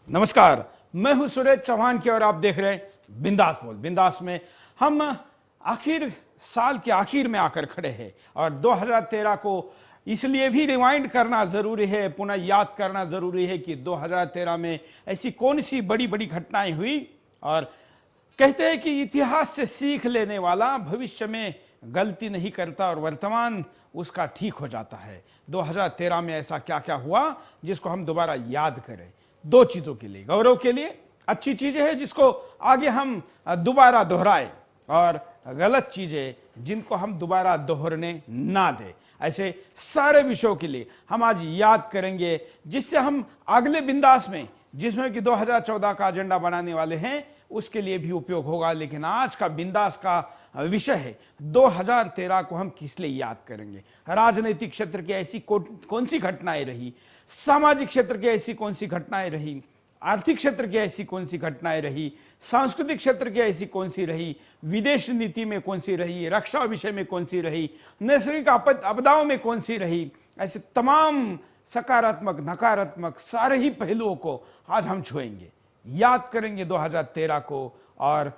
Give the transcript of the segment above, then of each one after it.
नमस्कार, मैं हूं सुरेश चौहान की और आप देख रहे हैं बिंदास बोल। बिंदास में हम आखिर साल के आखिर में आकर खड़े हैं और 2013 को इसलिए भी रिवाइंड करना जरूरी है, पुनः याद करना जरूरी है कि 2013 में ऐसी कौन सी बड़ी बड़ी घटनाएं हुई। और कहते हैं कि इतिहास से सीख लेने वाला भविष्य में गलती नहीं करता और वर्तमान उसका ठीक हो जाता है। 2013 में ऐसा क्या क्या हुआ जिसको हम दोबारा याद करें। दो चीजों के लिए, गौरव के लिए अच्छी चीजें हैं जिसको आगे हम दोबारा दोहराएं, और गलत चीजें जिनको हम दोबारा दोहरने ना दें। ऐसे सारे विषयों के लिए हम आज याद करेंगे, जिससे हम अगले बिंदास में, जिसमें कि 2014 का एजेंडा बनाने वाले हैं, उसके लिए भी उपयोग होगा। लेकिन आज का बिंदास का विषय है 2013 को हम किस लिए याद करेंगे। राजनीतिक क्षेत्र की ऐसी कौन सी घटनाएं रही, सामाजिक क्षेत्र की ऐसी कौन सी घटनाएं रही, आर्थिक क्षेत्र की ऐसी कौन सी घटनाएं रही, सांस्कृतिक क्षेत्र की ऐसी कौन सी रही, विदेश नीति में कौन सी रही, रक्षा विषय में कौन सी रही, नैसर्गिक आपदाओं में कौन सी रही। ऐसे तमाम सकारात्मक नकारात्मक सारे ही पहलुओं को आज हम छुएंगे, याद करेंगे 2013 को और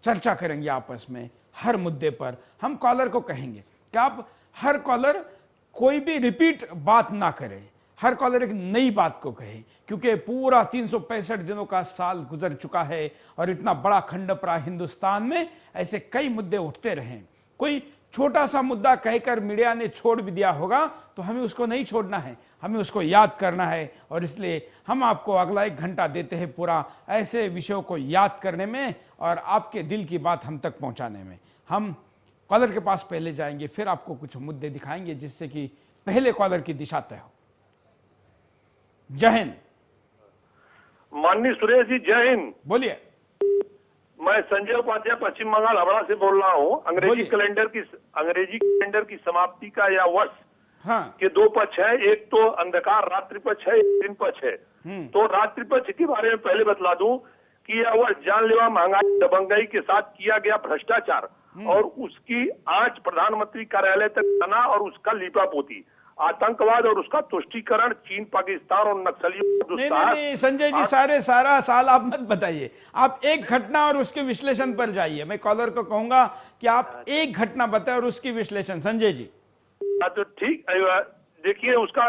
चर्चा करेंगे आपस में हर मुद्दे पर। हम कॉलर को कहेंगे कि आप हर कॉलर कोई भी रिपीट बात ना करें, हर कॉलर एक नई बात को कहे, क्योंकि पूरा 365 दिनों का साल गुजर चुका है और इतना बड़ा खंड प्राय हिंदुस्तान में ऐसे कई मुद्दे उठते रहे। कोई छोटा सा मुद्दा कहकर मीडिया ने छोड़ भी दिया होगा तो हमें उसको नहीं छोड़ना है, हमें उसको याद करना है। और इसलिए हम आपको अगला 1 घंटा देते हैं पूरा ऐसे विषयों को याद करने में और आपके दिल की बात हम तक पहुंचाने में। हम कॉलर के पास पहले जाएंगे, फिर आपको कुछ मुद्दे दिखाएंगे जिससे कि पहले कॉलर की दिशा तय हो। जय हिंद। माननीय सुरेश जी, जय हिंद। बोलिए। मैं संजय उपाध्याय पश्चिम बंगाल हावड़ा से बोल रहा हूँ। अंग्रेजी कैलेंडर की समाप्ति का यह वर्ष के 2 पक्ष है, एक तो अंधकार रात्रि पक्ष है, एक दिन पक्ष है। तो रात्रि पक्ष के बारे में पहले बतला दूं कि यह वर्ष जानलेवा महंगाई, दबंगई के साथ किया गया भ्रष्टाचार और उसकी आंच प्रधानमंत्री कार्यालय तक बना और उसका लीपापोती, आतंकवाद और उसका तुष्टीकरण, चीन, पाकिस्तान और नक्सलियों। नहीं संजय जी, सारा साल आप मत बताइए, आप एक घटना और उसके विश्लेषण पर जाइए। मैं कॉलर को कहूंगा कि आप एक घटना बताएं और उसकी विश्लेषण। संजय जी तो ठीक, देखिए उसका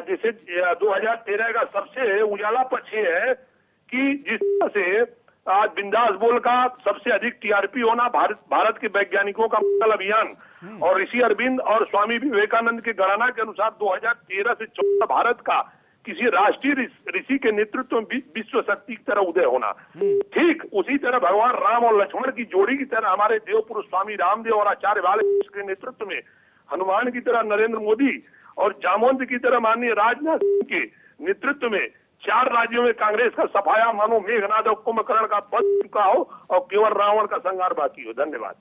जैसे 2013 का सबसे उजाला पक्ष ये है कि जिस तरह से आज बिंदास बोल का सबसे अधिक टीआरपी होना, भारत के वैज्ञानिकों का मंगल अभियान और ऋषि अरविंद और स्वामी विवेकानंद के गणना के अनुसार 2013 से 14 भारत का किसी राष्ट्रीय ऋषि के नेतृत्व में विश्व शक्ति की तरह उदय होना। ठीक उसी तरह भगवान राम और लक्ष्मण की जोड़ी की तरह हमारे देव पुरुष स्वामी रामदेव और आचार्य बालकृष्ण के नेतृत्व में हनुमान की तरह नरेंद्र मोदी और जामवंत की तरह माननीय राजनाथ सिंह के नेतृत्व में 4 राज्यों में कांग्रेस का सफाया मानो मेघनाद और कुंभकर्ण का बच चुका हो और केवल रावण का संहार बाकी हो। धन्यवाद।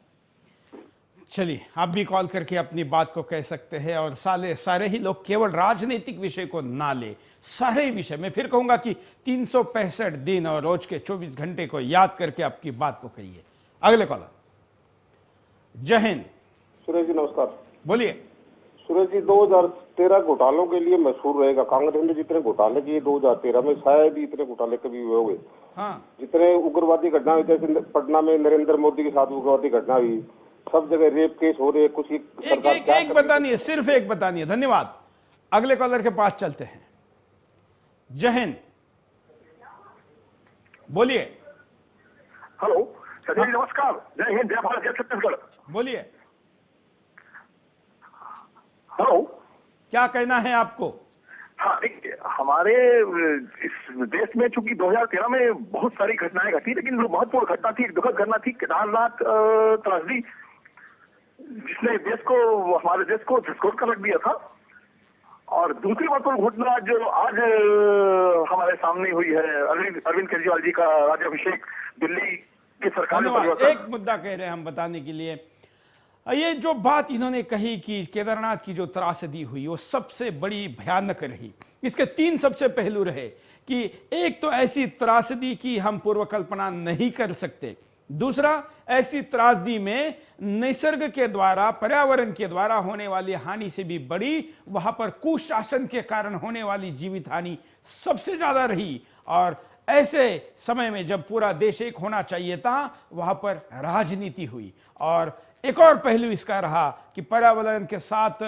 चलिए, आप भी कॉल करके अपनी बात को कह सकते हैं और सारे ही लोग केवल राजनीतिक विषय को ना ले, सारे विषय में फिर कहूंगा कि 365 दिन और रोज के 24 घंटे को याद करके आपकी बात को कहिए। अगले कॉलर। जय हिंद। सुरेश जी नमस्कार। बोलिए। सुरेश जी, 2013 घोटालों के लिए मशहूर रहेगा। कांग्रेस ने जितने घोटाले किए 2013 में, शायद ही इतने घोटाले कभी हुए होंगे। जितने उग्रवादी घटना हुई, जैसे पटना में नरेंद्र मोदी के साथ उग्रवादी घटना हुई, सब जगह रेप केस हो रहे। कुछ एक बतानी है, सिर्फ एक बतानी है। धन्यवाद। अगले कॉलर के पास चलते हैं। जय हिंद। बोलिए। हेलो सर जी, नमस्कार। जय हिंद, जय भारत, जय छत्तीसगढ़। बोलिए। हेलो, क्या कहना है आपको? हाँ, देखिए हमारे इस देश में चूंकि 2013 में बहुत सारी घटनाएं घटी, लेकिन जो महत्वपूर्ण घटना थी, एक दुखद घटना थी, केदारनाथ त्रासदी, जिसने हमारे देश को झकझोर कर रख दिया था। और दूसरी महत्वपूर्ण घटना जो आज हमारे सामने हुई है, अरविंद केजरीवाल जी का राज्याभिषेक, दिल्ली की सरकार में। एक मुद्दा कह रहे हैं हम बताने के लिए, ये जो बात इन्होंने कही कि केदारनाथ की जो त्रासदी हुई वो सबसे बड़ी भयानक रही। इसके 3 सबसे पहलू रहे कि एक तो ऐसी त्रासदी की हम पूर्व कल्पना नहीं कर सकते दूसरा, ऐसी त्रासदी में निसर्ग के द्वारा, पर्यावरण के द्वारा होने वाली हानि से भी बड़ी वहां पर कुशासन के कारण होने वाली जीवित हानि सबसे ज्यादा रही। और ऐसे समय में जब पूरा देश एक होना चाहिए था, वहां पर राजनीति हुई। और एक और पहलू इसका रहा कि पर्यावरण के साथ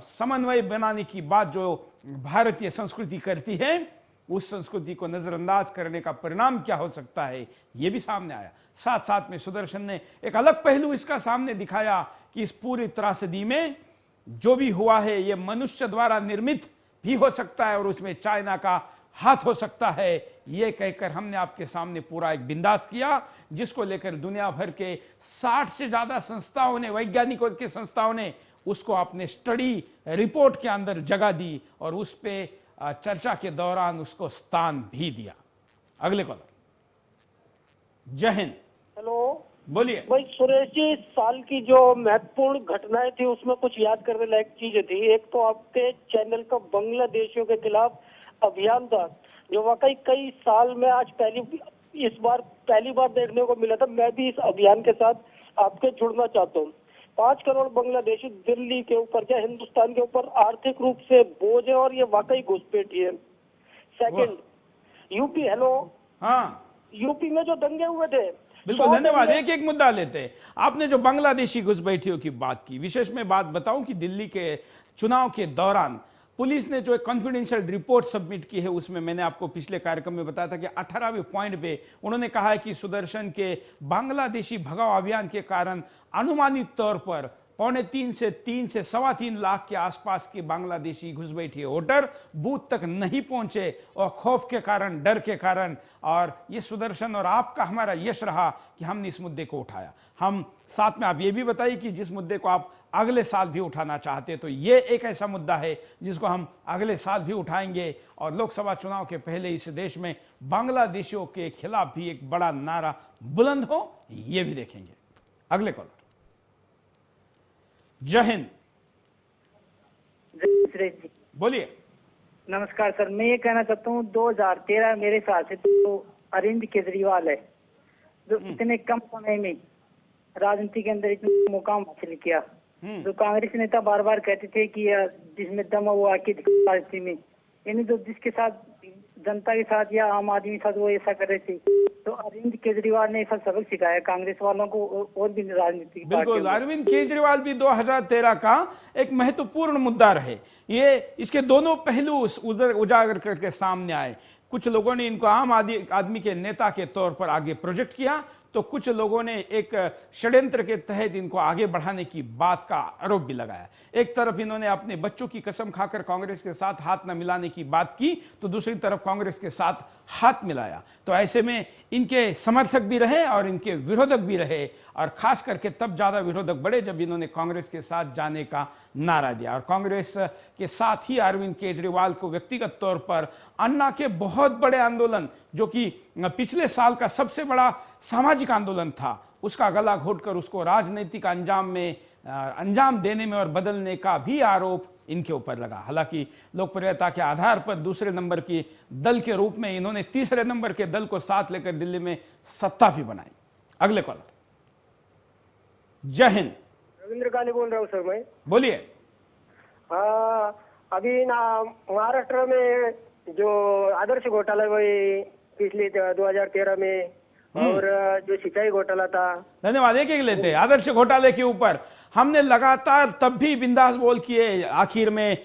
समन्वय बनाने की बात जो भारतीय संस्कृति करती है, उस संस्कृति को नजरअंदाज करने का परिणाम क्या हो सकता है, यह भी सामने आया। साथ साथ में सुदर्शन ने एक अलग पहलू इसका सामने दिखाया कि इस पूरी त्रासदी में जो भी हुआ है यह मनुष्य द्वारा निर्मित भी हो सकता है और उसमें चाइना का हाथ हो सकता है। यह कहकर हमने आपके सामने पूरा एक बिंदास किया, जिसको लेकर दुनिया भर के 60 से ज्यादा संस्थाओं ने, वैज्ञानिकों के संस्थाओं ने उसको अपने स्टडी रिपोर्ट के अंदर जगह दी और उस पे चर्चा के दौरान उसको स्थान भी दिया। अगले कॉलर। जय हिंद। हेलो, बोलिए भाई सुरेश जी, इस साल की जो महत्वपूर्ण घटनाएं थी उसमें कुछ याद करने लायक चीजें थी। एक तो आपके चैनल का बांग्लादेशियों के खिलाफ अभियान था, जो वाकई कई साल में आज इस बार पहली बार देखने को मिला था। मैं भी इस अभियान के साथ आपके जुड़ना चाहता हूँ। 5 करोड़ बांग्लादेशी दिल्ली के ऊपर, क्या हिंदुस्तान के ऊपर आर्थिक रूप से बोझ है और ये वाकई घुसपैठी है। सेकंड, यूपी, हेलो, हाँ, यूपी में जो दंगे हुए थे, बिल्कुल, धन्यवाद। एक एक मुद्दा लेते हैं। आपने जो बांग्लादेशी घुसपैठियों की बात की, विशेष में बात बताऊं कि दिल्ली के चुनाव के दौरान पुलिस ने जो एक कॉन्फिडेंशियल रिपोर्ट सबमिट की है, उसमें मैंने आपको पिछले कार्यक्रम में बताया था कि 18वें पॉइंट पे उन्होंने कहा है कि सुदर्शन के बांग्लादेशी भगाओ अभियान के कारण अनुमानित तौर पर 2.25 से 3.25 लाख के आसपास के बांग्लादेशी घुसपैठिए वोटर बूथ तक नहीं पहुंचे और खौफ के कारण, डर के कारण। और ये सुदर्शन और आपका हमारा यश रहा कि हमने इस मुद्दे को उठाया। हम साथ में आप ये भी बताइए कि जिस मुद्दे को आप अगले साल भी उठाना चाहते हैं, तो ये एक ऐसा मुद्दा है जिसको हम अगले साल भी उठाएंगे। और लोकसभा चुनाव के पहले इस देश में बांग्लादेशियों के खिलाफ भी एक बड़ा नारा बुलंद हो, ये भी देखेंगे। अगले कॉलर। जय हिंद। सुरेश जी, बोलिए। नमस्कार सर। मैं ये कहना चाहता हूँ 2013 मेरे हिसाब से तो अरविंद केजरीवाल है जो इतने कम समय में राजनीति के अंदर इतना मुकाम हासिल किया। जो कांग्रेस नेता बार बार कहते थे कि जिसमें दम है वो आके दिखा राजनीति में, यानी जो जिसके साथ जनता के साथ या आम आदमी के साथ वो ऐसा कर रहे थे, तो अरविंद केजरीवाल ने ऐसा सबक सिखाया कांग्रेस वालों को और भी राजनीति। बिल्कुल, अरविंद केजरीवाल भी 2013 का एक महत्वपूर्ण मुद्दा रहे। ये इसके दोनों पहलू उजागर करके सामने आए। कुछ लोगों ने इनको आम आदमी के नेता के तौर पर आगे प्रोजेक्ट किया, तो कुछ लोगों ने एक षड्यंत्र के तहत इनको आगे बढ़ाने की बात का आरोप भी लगाया। एक तरफ इन्होंने अपने बच्चों की कसम खाकर कांग्रेस के साथ हाथ न मिलाने की बात की, तो दूसरी तरफ कांग्रेस के साथ हाथ मिलाया। तो ऐसे में इनके समर्थक भी रहे और इनके विरोधक भी रहे, और खास करके तब ज्यादा विरोधक बढ़े जब इन्होंने कांग्रेस के साथ जाने का नारा दिया। और कांग्रेस के साथ ही अरविंद केजरीवाल को व्यक्तिगत तौर पर अन्ना के बहुत बड़े आंदोलन, जो कि पिछले साल का सबसे बड़ा सामाजिक आंदोलन था, उसका गला घोटकर उसको राजनीतिक अंजाम देने में और बदलने का भी आरोप इनके ऊपर लगा। हालांकि लोकप्रियता के आधार पर दूसरे नंबर की दल के रूप में इन्होंने तीसरे नंबर के दल को साथ लेकर दिल्ली में सत्ता भी बनाई। अगले कॉलर। जय हिंद। रविंद्र काले बोल रहा हूँ सर मैं। बोलिए। अभी ना महाराष्ट्र में जो आदर्श घोटाला हुई पिछले 2013 में, और जो सिंचाई घोटाला था। धन्यवाद। एक एक लेते हैं। आदर्श घोटाले के ऊपर हमने लगातार तब भी बिंदास बोल किए, आखिर में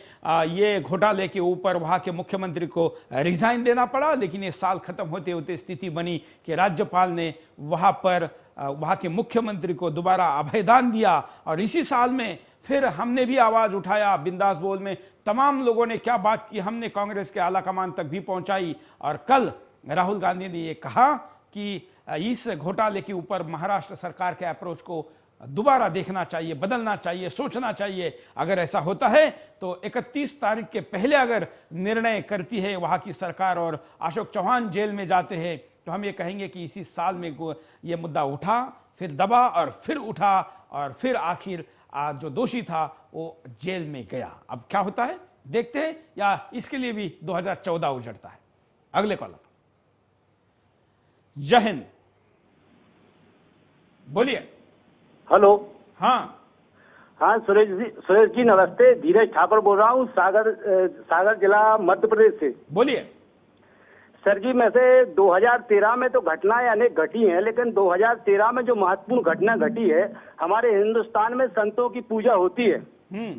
ये घोटाले के ऊपर वहां के मुख्यमंत्री को रिजाइन देना पड़ा। लेकिन ये साल खत्म होते होते स्थिति बनी कि राज्यपाल ने वहां के मुख्यमंत्री को दोबारा अभयदान दिया, और इसी साल में फिर हमने भी आवाज उठाया बिंदास बोल में। तमाम लोगों ने क्या बात की, हमने कांग्रेस के आला कमान तक भी पहुंचाई, और कल राहुल गांधी ने यह कहा कि इस घोटाले के ऊपर महाराष्ट्र सरकार के अप्रोच को दोबारा देखना चाहिए, बदलना चाहिए, सोचना चाहिए। अगर ऐसा होता है तो 31 तारीख के पहले अगर निर्णय करती है वहां की सरकार और अशोक चौहान जेल में जाते हैं, तो हम ये कहेंगे कि इसी साल में ये मुद्दा उठा, फिर दबा और फिर उठा, और फिर आखिर जो दोषी था वो जेल में गया। अब क्या होता है देखते हैं, या इसके लिए भी 2014 उजड़ता है। अगले कॉलर। जय हिंद। बोलिए। हेलो। हाँ हाँ सुरेश जी नमस्ते। धीरज ठाकुर बोल रहा हूँ, सागर जिला मध्य प्रदेश से। बोलिए। सर जी वैसे 2013 में तो घटनाएं अनेक घटी हैं, लेकिन 2013 में जो महत्वपूर्ण घटना घटी है, हमारे हिंदुस्तान में संतों की पूजा होती है।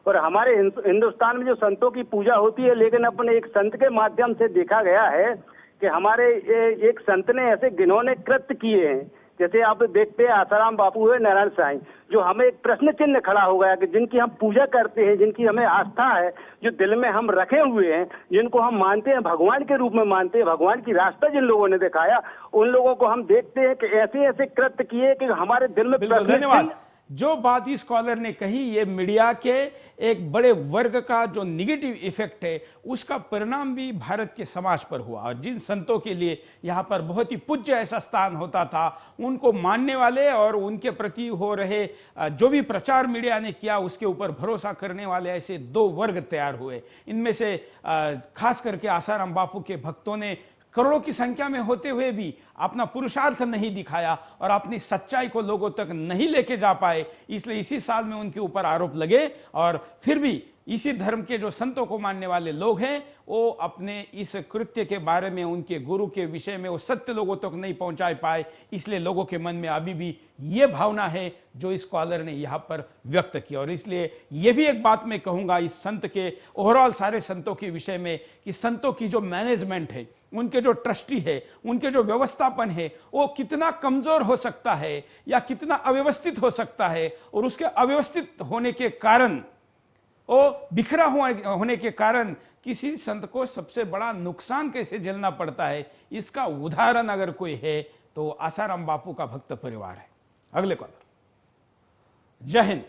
और हमारे हिंदुस्तान में जो संतों की पूजा होती है, लेकिन अपने एक संत के माध्यम से देखा गया है कि हमारे एक संत ने ऐसे घिनौने कृत्य किए हैं, जैसे आप देखते हैं आसाराम बापू हुए, नारायण साईं, जो हमें एक प्रश्न चिन्ह खड़ा हो गया कि जिनकी हम पूजा करते हैं, जिनकी हमें आस्था है, जो दिल में हम रखे हुए हैं, जिनको हम मानते हैं, भगवान के रूप में मानते हैं, भगवान की रास्ता जिन लोगों ने दिखाया, उन लोगों को हम देखते हैं कि ऐसे ऐसे कृत्य किए कि हमारे दिल में बिल्कुल, धन्यवाद। जो बात इस स्कॉलर ने कही, ये मीडिया के एक बड़े वर्ग का जो निगेटिव इफेक्ट है, उसका परिणाम भी भारत के समाज पर हुआ। और जिन संतों के लिए यहाँ पर बहुत ही पूज्य ऐसा स्थान होता था, उनको मानने वाले और उनके प्रति हो रहे जो भी प्रचार मीडिया ने किया, उसके ऊपर भरोसा करने वाले ऐसे दो वर्ग तैयार हुए। इनमें से खास करके आसाराम बापू के भक्तों ने करोड़ों की संख्या में होते हुए भी अपना पुरुषार्थ नहीं दिखाया और अपनी सच्चाई को लोगों तक नहीं लेके जा पाए, इसलिए इसी साल में उनके ऊपर आरोप लगे। और फिर भी इसी धर्म के जो संतों को मानने वाले लोग हैं, वो अपने इस कृत्य के बारे में, उनके गुरु के विषय में वो सत्य लोगों तक नहीं पहुंचा पाए, इसलिए लोगों के मन में अभी भी ये भावना है जो इस स्कॉलर ने यहाँ पर व्यक्त की। और इसलिए ये भी एक बात मैं कहूँगा इस संत के, ओवरऑल सारे संतों के विषय में, कि संतों की जो मैनेजमेंट है, उनके जो ट्रस्टी है, उनके जो व्यवस्थापन है, वो कितना कमजोर हो सकता है या कितना अव्यवस्थित हो सकता है, और उसके अव्यवस्थित होने के कारण, वो बिखरा होने के कारण किसी संत को सबसे बड़ा नुकसान कैसे झेलना पड़ता है, इसका उदाहरण अगर कोई है तो आसाराम बापू का भक्त परिवार है। अगले कॉलर। जय हिंद।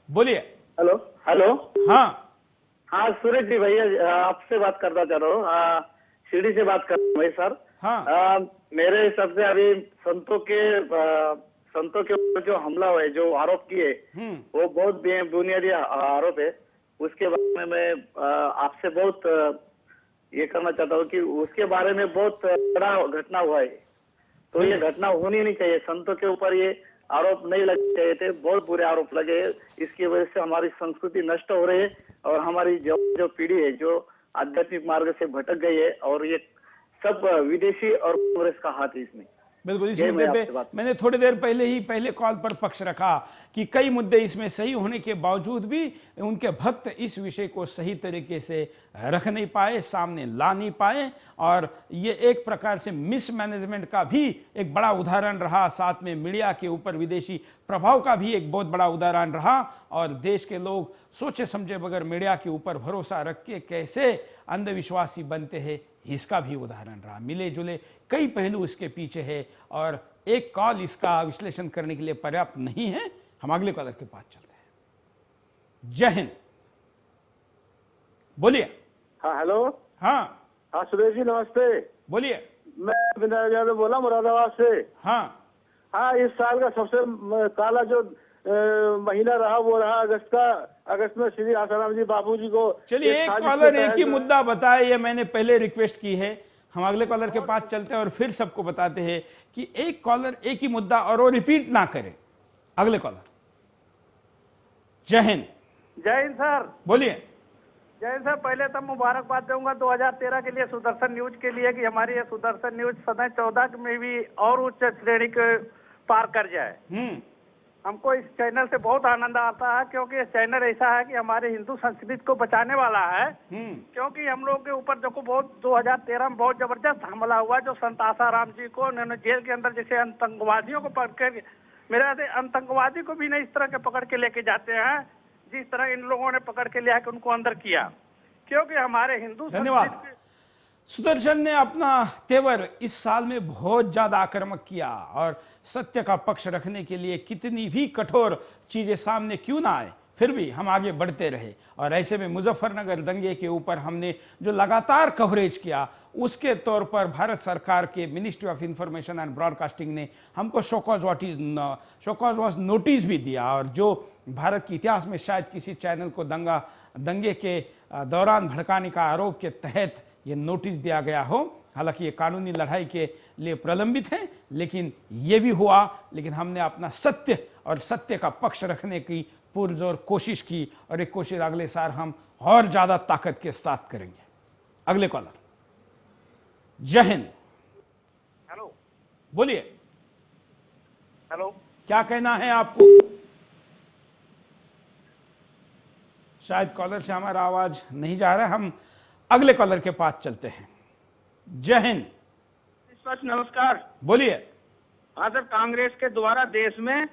बोलिए। हेलो। हेलो। हाँ हाँ सुरेश जी भैया, आपसे बात करना चाह रहा हूँ, शिरडी से बात कर रहा हूँ भाई सर। हाँ। मेरे हिसाब से अभी संतों के ऊपर जो हमला हुआ है, जो आरोप किए, वो बहुत बुनियादी आरोप है। उसके बारे में मैं आपसे बहुत ये करना चाहता हूँ कि उसके बारे में बहुत बड़ा घटना हुआ है, तो ये घटना होनी नहीं चाहिए। संतों के ऊपर ये आरोप नहीं लगने चाहिए थे, बहुत बुरे आरोप लगे। इसकी वजह से हमारी संस्कृति नष्ट हो रही है और हमारी जो पीढ़ी है, जो आध्यात्मिक मार्ग से भटक गई है, और ये सब विदेशी और कांग्रेस का हाथ है इसमें। बिल्कुल। इस मुद्दे पे मैंने थोड़ी देर पहले कॉल पर पक्ष रखा कि कई मुद्दे इसमें सही होने के बावजूद भी उनके भक्त इस विषय को सही तरीके से रख नहीं पाए, सामने ला नहीं पाए, और ये एक प्रकार से मिसमैनेजमेंट का भी एक बड़ा उदाहरण रहा। साथ में मीडिया के ऊपर विदेशी प्रभाव का भी एक बहुत बड़ा उदाहरण रहा, और देश के लोग सोचे समझे बगैर मीडिया के ऊपर भरोसा रख के कैसे अंधविश्वासी बनते हैं, इसका भी उदाहरण रहा। मिले जुले कई पहलू इसके पीछे है, और एक कॉल इसका विश्लेषण करने के लिए पर्याप्त नहीं है। हम अगले कॉलर के पास चलते हैं। जय हिंद। बोलिए। हाँ हेलो। हाँ हाँ सुरेश जी नमस्ते। बोलिए। मैं विनय यादव बोला मुरादाबाद से। हाँ हाँ, इस साल का सबसे काला जो महीना रहा वो रहा अगस्त का। अगस्त में श्री आसाराम जी बापू जी को। चलिए एक कॉलर एक ही मुद्दा बताए, ये मैंने पहले रिक्वेस्ट की है। हम अगले कॉलर के पास चलते हैं और फिर सबको बताते हैं कि एक कॉलर एक ही मुद्दा और वो रिपीट ना करे। अगले कॉलर। जय हिंद। जय हिंद सर। बोलिए। जय हिंद सर। पहले तो मुबारकबाद दूंगा 2013 के लिए सुदर्शन न्यूज के लिए कि हमारी ये सुदर्शन न्यूज सदन 14 में भी और उच्च श्रेणी के पार कर जाए। हमको इस चैनल से बहुत आनंद आता है, क्योंकि ये चैनल ऐसा है कि हमारे हिंदू संस्कृति को बचाने वाला है। क्योंकि हम लोग के ऊपर देखो बहुत 2013 में बहुत जबरदस्त हमला हुआ, जो संत आसाराम जी को उन्होंने जेल के अंदर जैसे आतंकवादियों को पकड़ के, मेरे आतंकवादी को भी नहीं इस तरह के पकड़ के लेके जाते हैं जिस तरह इन लोगों ने पकड़ के लिया कि उनको अंदर किया, क्योंकि हमारे हिंदू। धन्यवाद। सुदर्शन ने अपना तेवर इस साल में बहुत ज्यादा आक्रामक किया, और सत्य का पक्ष रखने के लिए कितनी भी कठोर चीजें सामने क्यों ना आए, फिर भी हम आगे बढ़ते रहे। और ऐसे में मुजफ्फरनगर दंगे के ऊपर हमने जो लगातार कवरेज किया, उसके तौर पर भारत सरकार के ministry of information and broadcasting ने हमको शोकॉज वॉच नोटिस भी दिया। और जो भारत के इतिहास में शायद किसी चैनल को दंगे के दौरान भड़काने का आरोप के तहत ये नोटिस दिया गया हो, हालांकि ये कानूनी लड़ाई के लिए प्रलंबित है, लेकिन ये भी हुआ। लेकिन हमने अपना सत्य और सत्य का पक्ष रखने की पुरजोर कोशिश की, और एक कोशिश अगले साल हम और ज्यादा ताकत के साथ करेंगे। अगले कॉलर। जय हिंद। हेलो, बोलिए, हेलो, क्या कहना है आपको? शायद कॉलर से हमारा आवाज नहीं जा रहा है, हम अगले कॉलर के पास चलते हैं। जय हिंद। नमस्कार। बोलिए। हाँ सर, कांग्रेस के द्वारा देश में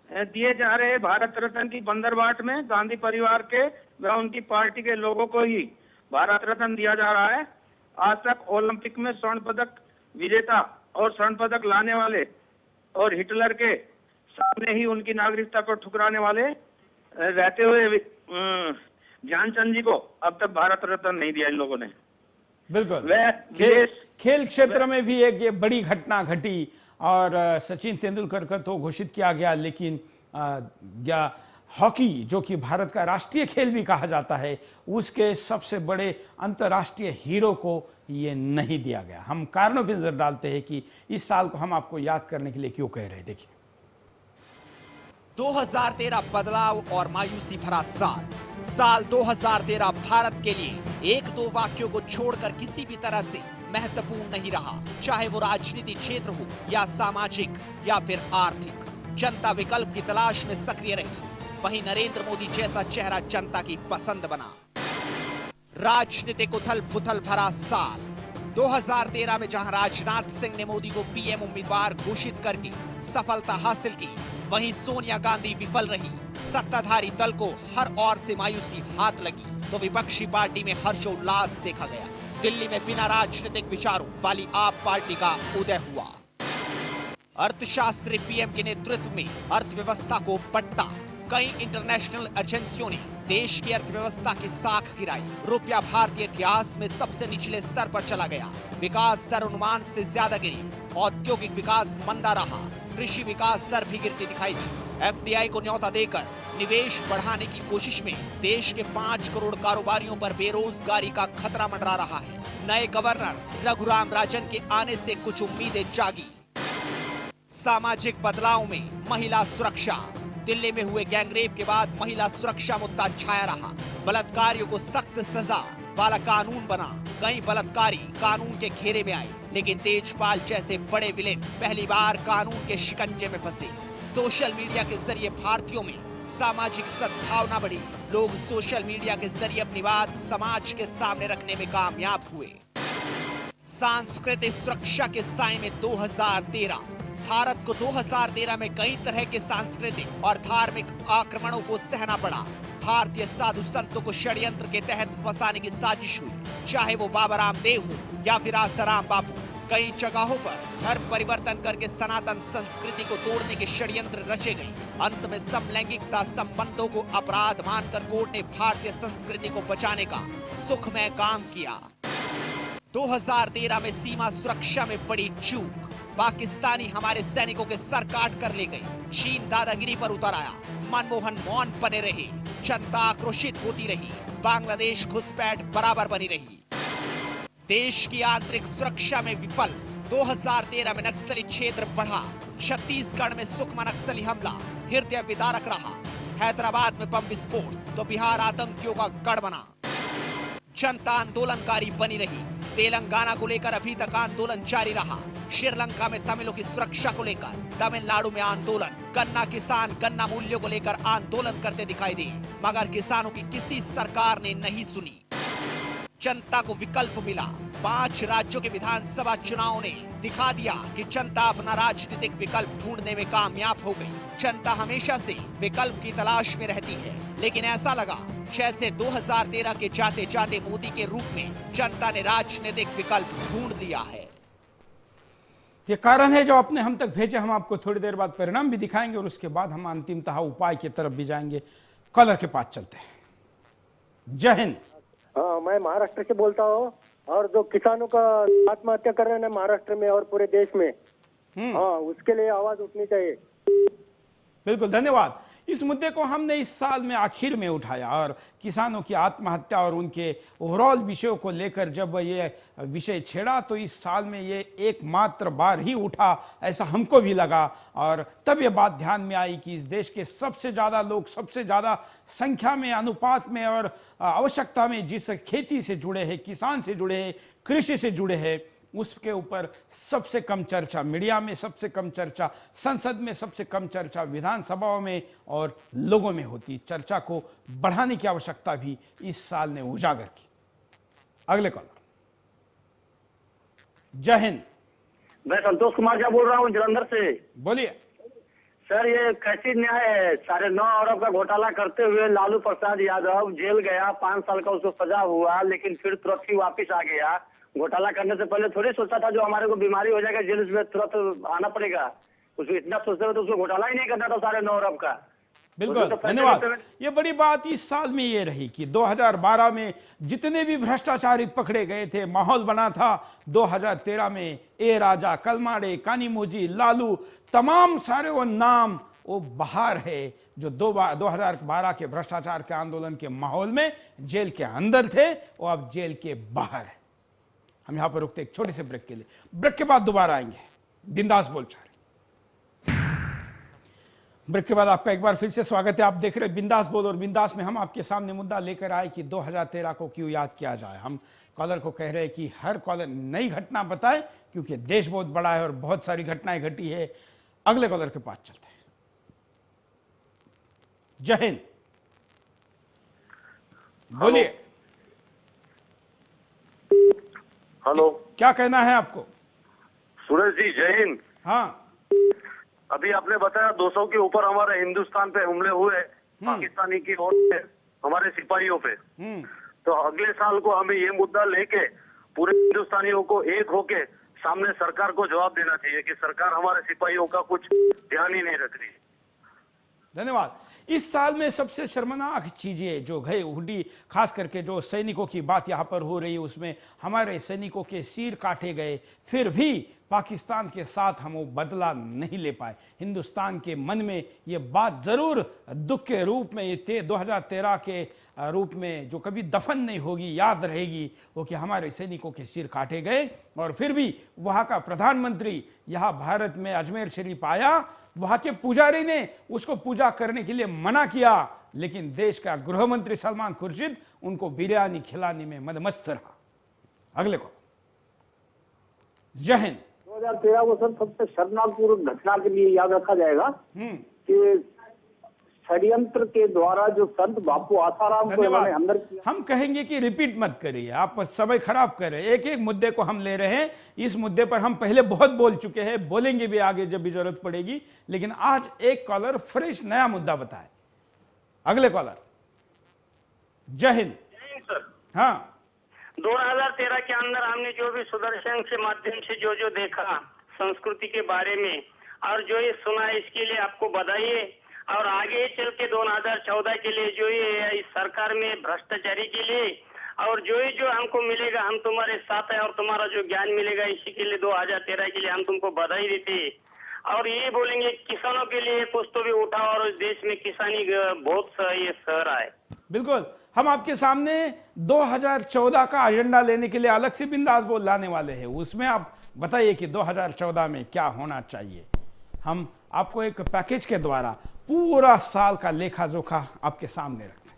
दिए जा रहे भारत रत्न की बंदरबाट में गांधी परिवार के व उनकी पार्टी के लोगों को ही भारत रत्न दिया जा रहा है। आज तक ओलंपिक में स्वर्ण पदक विजेता और स्वर्ण पदक लाने वाले और हिटलर के सामने ही उनकी नागरिकता को ठुकराने वाले रहते हुए ध्यानचंद जी को अब तक भारत रत्न नहीं दिया इन लोगों ने। बिल्कुल। खेल क्षेत्र में भी एक ये बड़ी घटना घटी, और सचिन तेंदुलकर का तो घोषित किया गया, लेकिन हॉकी जो कि भारत का राष्ट्रीय खेल भी कहा जाता है, उसके सबसे बड़े अंतर्राष्ट्रीय हीरो को ये नहीं दिया गया। हम कारणों पर नजर डालते हैं कि इस साल को हम आपको याद करने के लिए क्यों कह रहे हैं। देखिए, 2013 बदलाव और मायूसी भरा साल 2013 भारत के लिए एक दो वाक्यों को छोड़कर किसी भी तरह से महत्वपूर्ण नहीं रहा, चाहे वो राजनीतिक क्षेत्र हो या सामाजिक या फिर आर्थिक। जनता विकल्प की तलाश में सक्रिय रही, वहीं नरेंद्र मोदी जैसा चेहरा जनता की पसंद बना। राजनीतिक उथल पुथल भरा साल 2013 में जहां राजनाथ सिंह ने मोदी को पीएम उम्मीदवार घोषित करके सफलता हासिल की, वहीं सोनिया गांधी विफल रही। सत्ताधारी दल को हर ओर से मायूसी हाथ लगी, तो विपक्षी पार्टी में हर्षोल्लास देखा गया। दिल्ली में बिना राजनीतिक विचारों वाली आप पार्टी का उदय हुआ। अर्थशास्त्री पीएम के नेतृत्व में अर्थव्यवस्था को पट्टा। कई इंटरनेशनल एजेंसियों ने देश की अर्थव्यवस्था की साख गिराई। रुपया भारतीय इतिहास में सबसे निचले स्तर पर चला गया। विकास दर अनुमान से ज्यादा गिरी। औद्योगिक विकास मंदा रहा। कृषि विकास दर भी गिरती दिखाई दी। एफडीआई को न्योता देकर निवेश बढ़ाने की कोशिश में देश के 5 करोड़ कारोबारियों पर बेरोजगारी का खतरा मंडरा रहा है। नए गवर्नर रघुराम राजन के आने से कुछ उम्मीदें जागी। सामाजिक बदलाव में महिला सुरक्षा। दिल्ली में हुए गैंगरेप के बाद महिला सुरक्षा मुद्दा छाया रहा। बलात्कारियों को सख्त सजा वाला कानून बना। कई बलात्कारी कानून के घेरे में आए, लेकिन तेजपाल जैसे बड़े विलेन पहली बार कानून के शिकंजे में फंसे। सोशल मीडिया के जरिए भारतीयों में सामाजिक सद्भावना बढ़ी। लोग सोशल मीडिया के जरिए अपनी बात समाज के सामने रखने में कामयाब हुए। सांस्कृतिक सुरक्षा के साए में 2013 भारत को 2013 में कई तरह के सांस्कृतिक और धार्मिक आक्रमणों को सहना पड़ा। भारतीय साधु संतों को षड्यंत्र के तहत फंसाने की साजिश हुई, चाहे वो बाबा रामदेव हो या फिर आसाराम बापू। कई जगहों पर धर्म परिवर्तन करके सनातन संस्कृति को तोड़ने के षड्यंत्र रचे गए। अंत में समलैंगिकता संबंधों को अपराध मानकर कोर्ट ने भारतीय संस्कृति को बचाने का सुखमय काम किया। 2013 में सीमा सुरक्षा में बड़ी चूक। पाकिस्तानी हमारे सैनिकों के सर काट कर ले गए। चीन दादागिरी पर उतर आया। मनमोहन मौन बने रहे। जनता आक्रोशित होती रही। बांग्लादेश घुसपैठ बराबर बनी रही। देश की आंतरिक सुरक्षा में विफल। 2013 में नक्सली क्षेत्र बढ़ा। छत्तीसगढ़ में सुकमा नक्सली हमला हृदय विदारक रहा। हैदराबाद में बम विस्फोट तो बिहार आतंकियों का गढ़ बना। जनता आंदोलनकारी बनी रही। तेलंगाना को लेकर अभी तक आंदोलन जारी रहा। श्रीलंका में तमिलों की सुरक्षा को लेकर तमिलनाडु में आंदोलन। गन्ना किसान गन्ना मूल्यों को लेकर आंदोलन करते दिखाई दिए, मगर किसानों की किसी सरकार ने नहीं सुनी। जनता को विकल्प मिला। 5 राज्यों के विधानसभा चुनाव ने दिखा दिया कि जनता अपना राजनीतिक विकल्प ढूंढने में कामयाब हो गई। जनता हमेशा से विकल्प की तलाश में रहती है, लेकिन ऐसा लगा जैसे 2013 के जाते जाते मोदी के रूप में जनता ने राजनीतिक विकल्प ढूंढ लिया है। ये कारण है जो आपने हम तक भेजे। हम आपको थोड़ी देर बाद परिणाम भी दिखाएंगे और उसके बाद हम अंतिमतः उपाय की तरफ भी जाएंगे। कॉलर के पास चलते हैं। जय हिंद। हाँ, मैं महाराष्ट्र से बोलता हूँ, और जो किसानों का आत्महत्या कर रहे हैं महाराष्ट्र में और पूरे देश में, हाँ, उसके लिए आवाज उठनी चाहिए। बिल्कुल, धन्यवाद। इस मुद्दे को हमने इस साल में आखिर में उठाया और किसानों की आत्महत्या और उनके ओवरऑल विषयों को लेकर जब ये विषय छेड़ा तो इस साल में ये एकमात्र बार ही उठा, ऐसा हमको भी लगा। और तब ये बात ध्यान में आई कि इस देश के सबसे ज़्यादा लोग, सबसे ज़्यादा संख्या में, अनुपात में और आवश्यकता में जिस खेती से जुड़े हैं, किसान से जुड़े हैं, कृषि से जुड़े हैं, उसके ऊपर सबसे कम चर्चा मीडिया में, सबसे कम चर्चा संसद में, सबसे कम चर्चा विधानसभाओं में और लोगों में होती। चर्चा को बढ़ाने की आवश्यकता भी इस साल ने उजागर की। अगले कॉलर। जय हिंद। मैं संतोष कुमार झा बोल रहा हूँ जलंधर से। बोलिए सर, ये कैसी न्याय है? 9.5 अरब का घोटाला करते हुए लालू प्रसाद यादव जेल गया, 5 साल का उसको सजा हुआ, लेकिन फिर तुरंत ही वापिस आ गया। घोटाला करने से पहले थोड़ी सोचा था जो हमारे को बीमारी हो जाएगा जेल में तुरंत आना पड़ेगा। उसको इतना सोचते हुए तो उसको घोटाला ही नहीं करना था 9.5 अरब का। बिल्कुल, धन्यवाद। ये बड़ी बात इस साल में ये रही कि 2012 में जितने भी भ्रष्टाचारी पकड़े गए थे, माहौल बना था। 2013 में ए राजा, कलमाड़े, कानीमोजी, लालू, तमाम सारे वो नाम वो बाहर है जो 2012 के भ्रष्टाचार के आंदोलन के माहौल में जेल के अंदर थे, वो अब जेल के बाहर है। हम यहां पर रुकते एक छोटे से ब्रेक के लिए, ब्रेक के बाद दोबारा आएंगे। बिंदास बोलचाल। ब्रेक के बाद आपका एक बार फिर से स्वागत है। आप देख रहे हैं बिंदास बोल और बिंदास में हम आपके सामने मुद्दा लेकर आए कि 2013 को क्यों याद किया जाए। हम कॉलर को कह रहे हैं कि हर कॉलर नई घटना बताए क्योंकि देश बहुत बड़ा है और बहुत सारी घटनाएं घटी है। अगले कॉलर के पास चलते हैं। जय हिंद। बोलिए। हेलो, क्या कहना है आपको? सुरेश जी जय हिंद। हाँ, अभी आपने बताया 200 के ऊपर हमारे हिंदुस्तान पे हमले हुए पाकिस्तानी की ओर से हमारे सिपाहियों पे। तो अगले साल को हमें ये मुद्दा लेके पूरे हिंदुस्तानियों को एक होके सामने सरकार को जवाब देना चाहिए कि सरकार हमारे सिपाहियों का कुछ ध्यान ही नहीं रख रही। धन्यवाद। इस साल में सबसे शर्मनाक चीजें जो गए उड़ी, खास करके जो सैनिकों की बात यहाँ पर हो रही है, उसमें हमारे सैनिकों के सिर काटे गए, फिर भी पाकिस्तान के साथ हम वो बदला नहीं ले पाए। हिंदुस्तान के मन में ये बात जरूर दुख के रूप में, ये 2013 के रूप में जो कभी दफन नहीं होगी, याद रहेगी वो कि हमारे सैनिकों के सिर काटे गए। और फिर भी वहाँ का प्रधानमंत्री यहाँ भारत में अजमेर शरीफ आया, वहां के पुजारी ने उसको पूजा करने के लिए मना किया, लेकिन देश का गृह मंत्री सलमान खुर्शीद उनको बिरयानी खिलाने में मदमस्त रहा। अगले को। जय हिंद। 2013 को सर सबसे शर्मनाक घटना के लिए याद रखा जाएगा कि षड्यंत्र के द्वारा जो संत बापू आसाराम को इन्होंने अंदर किया। हम कहेंगे कि रिपीट मत करिए, आप समय खराब कर रहे हैं। एक एक मुद्दे को हम ले रहे हैं। इस मुद्दे पर हम पहले बहुत बोल चुके हैं, बोलेंगे भी आगे जब भी जरूरत पड़ेगी, लेकिन आज एक कॉलर फ्रेश नया मुद्दा बताए। अगले कॉलर। जय हिंद। सर, हाँ, 2013 के अंदर हमने जो भी सुदर्शन के माध्यम से जो देखा संस्कृति के बारे में और जो ये सुना, इसके लिए आपको बधाई है। और आगे चल के 2014 के लिए जो ये इस सरकार में भ्रष्टाचारी के लिए और जो हमको मिलेगा, हम तुम्हारे साथ है और तुम्हारा जो ज्ञान मिलेगा, इसी के लिए 2013 के लिए हम तुमको बधाई देते हैं। और ये बोलेंगे किसानों के लिए कुछ तो भी उठा और इस देश में किसानी बहुत ये सह रहा है। बिल्कुल, हम आपके सामने 2014 का एजेंडा लेने के लिए अलग से बिंदास बोल लाने वाले हैं। उसमें आप बताइए कि 2014 में क्या होना चाहिए। हम आपको एक पैकेज के द्वारा पूरा साल का लेखा जोखा आपके सामने रखते हैं।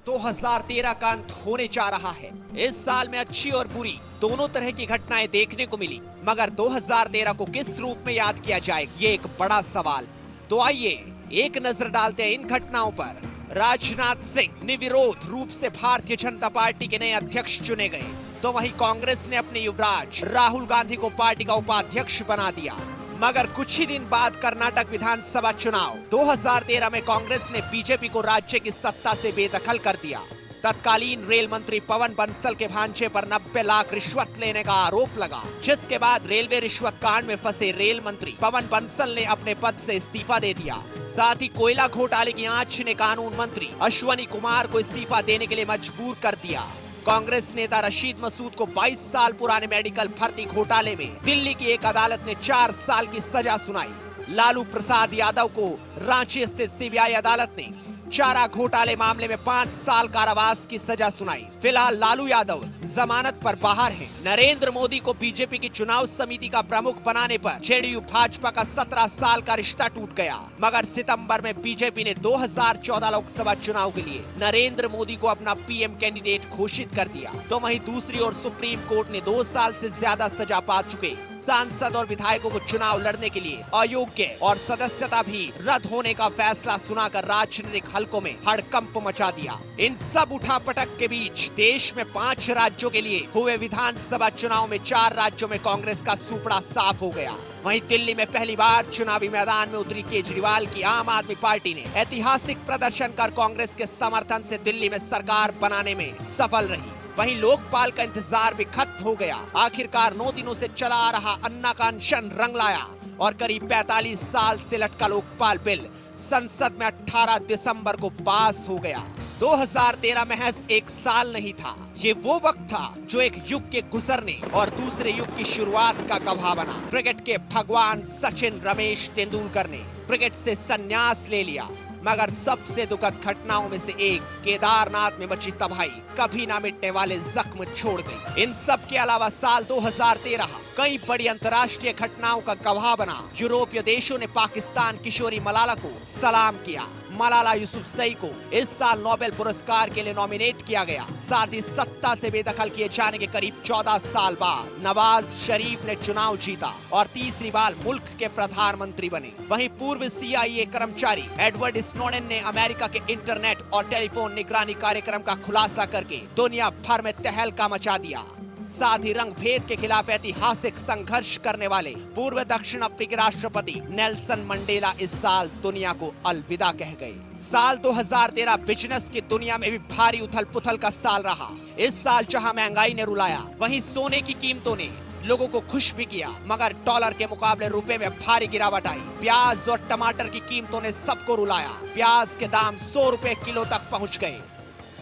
2013 का अंत होने जा रहा है। इस साल में अच्छी और बुरी दोनों तरह की घटनाएं देखने को मिली, मगर 2013 को किस रूप में याद किया जाए, ये एक बड़ा सवाल। तो आइए एक नजर डालते हैं इन घटनाओं पर। राजनाथ सिंह निर्विरोध रूप से भारतीय जनता पार्टी के नए अध्यक्ष चुने गए, तो वहीं कांग्रेस ने अपने युवराज राहुल गांधी को पार्टी का उपाध्यक्ष बना दिया। मगर कुछ ही दिन बाद कर्नाटक विधानसभा चुनाव 2013 में कांग्रेस ने बीजेपी को राज्य की सत्ता से बेदखल कर दिया। तत्कालीन रेल मंत्री पवन बंसल के भांजे पर 90 लाख रिश्वत लेने का आरोप लगा, जिसके बाद रेलवे रिश्वत कांड में फंसे रेल मंत्री पवन बंसल ने अपने पद से इस्तीफा दे दिया। साथ ही कोयला घोटाले की आंच ने कानून मंत्री अश्वनी कुमार को इस्तीफा देने के लिए मजबूर कर दिया। कांग्रेस नेता रशीद मसूद को 22 साल पुराने मेडिकल भर्ती घोटाले में दिल्ली की एक अदालत ने 4 साल की सजा सुनाई। लालू प्रसाद यादव को रांची स्थित सीबीआई अदालत ने चारा घोटाले मामले में 5 साल कारावास की सजा सुनाई। फिलहाल लालू यादव जमानत पर बाहर हैं। नरेंद्र मोदी को बीजेपी की चुनाव समिति का प्रमुख बनाने पर जेडीयू भाजपा का 17 साल का रिश्ता टूट गया, मगर सितंबर में बीजेपी ने 2014 लोकसभा चुनाव के लिए नरेंद्र मोदी को अपना पीएम कैंडिडेट घोषित कर दिया। तो वहीं दूसरी ओर सुप्रीम कोर्ट ने 2 साल से ज्यादा सजा पा चुके सांसद और विधायकों को चुनाव लड़ने के लिए अयोग्य और सदस्यता भी रद्द होने का फैसला सुनाकर राजनीतिक हलकों में हड़कंप मचा दिया। इन सब उठापटक के बीच देश में 5 राज्यों के लिए हुए विधानसभा चुनाव में 4 राज्यों में कांग्रेस का सुपड़ा साफ हो गया। वहीं दिल्ली में पहली बार चुनावी मैदान में उतरी केजरीवाल की आम आदमी पार्टी ने ऐतिहासिक प्रदर्शन कर कांग्रेस के समर्थन से दिल्ली में सरकार बनाने में सफल रही। वहीं लोकपाल का इंतजार भी खत्म हो गया। आखिरकार 9 दिनों से चला आ रहा अन्ना का अनशन रंग लाया और करीब 45 साल से लटका लोकपाल बिल संसद में 18 दिसंबर को पास हो गया। 2013 महज 1 साल नहीं था, ये वो वक्त था जो एक युग के गुजरने और दूसरे युग की शुरुआत का गवाह बना। क्रिकेट के भगवान सचिन रमेश तेंदुलकर ने क्रिकेट से संन्यास ले लिया, मगर सबसे दुखद घटनाओं में से एक केदारनाथ में मची तबाही कभी ना मिटने वाले जख्म छोड़ गई। इन सब के अलावा साल 2013 कई बड़ी अंतर्राष्ट्रीय घटनाओं का गवाह बना। यूरोपीय देशों ने पाकिस्तान किशोरी मलाला को सलाम किया। मलाला यूसुफजई को इस साल नोबेल पुरस्कार के लिए नॉमिनेट किया गया। साथ ही सत्ता से बेदखल किए जाने के करीब 14 साल बाद नवाज शरीफ ने चुनाव जीता और तीसरी बार मुल्क के प्रधानमंत्री बने। वहीं पूर्व CIA कर्मचारी एडवर्ड स्नोडेन ने अमेरिका के इंटरनेट और टेलीफोन निगरानी कार्यक्रम का खुलासा करके दुनिया भर में तहलका मचा दिया। साथ ही रंग भेद के खिलाफ ऐतिहासिक संघर्ष करने वाले पूर्व दक्षिण अफ्रीकी राष्ट्रपति नेल्सन मंडेला इस साल दुनिया को अलविदा कह गए। साल 2013 बिजनेस की दुनिया में भी भारी उथल पुथल का साल रहा। इस साल जहां महंगाई ने रुलाया, वहीं सोने की कीमतों ने लोगों को खुश भी किया, मगर डॉलर के मुकाबले रुपए में भारी गिरावट आई। प्याज और टमाटर की कीमतों ने सबको रुलाया। प्याज के दाम 100 रुपए किलो तक पहुंच गए।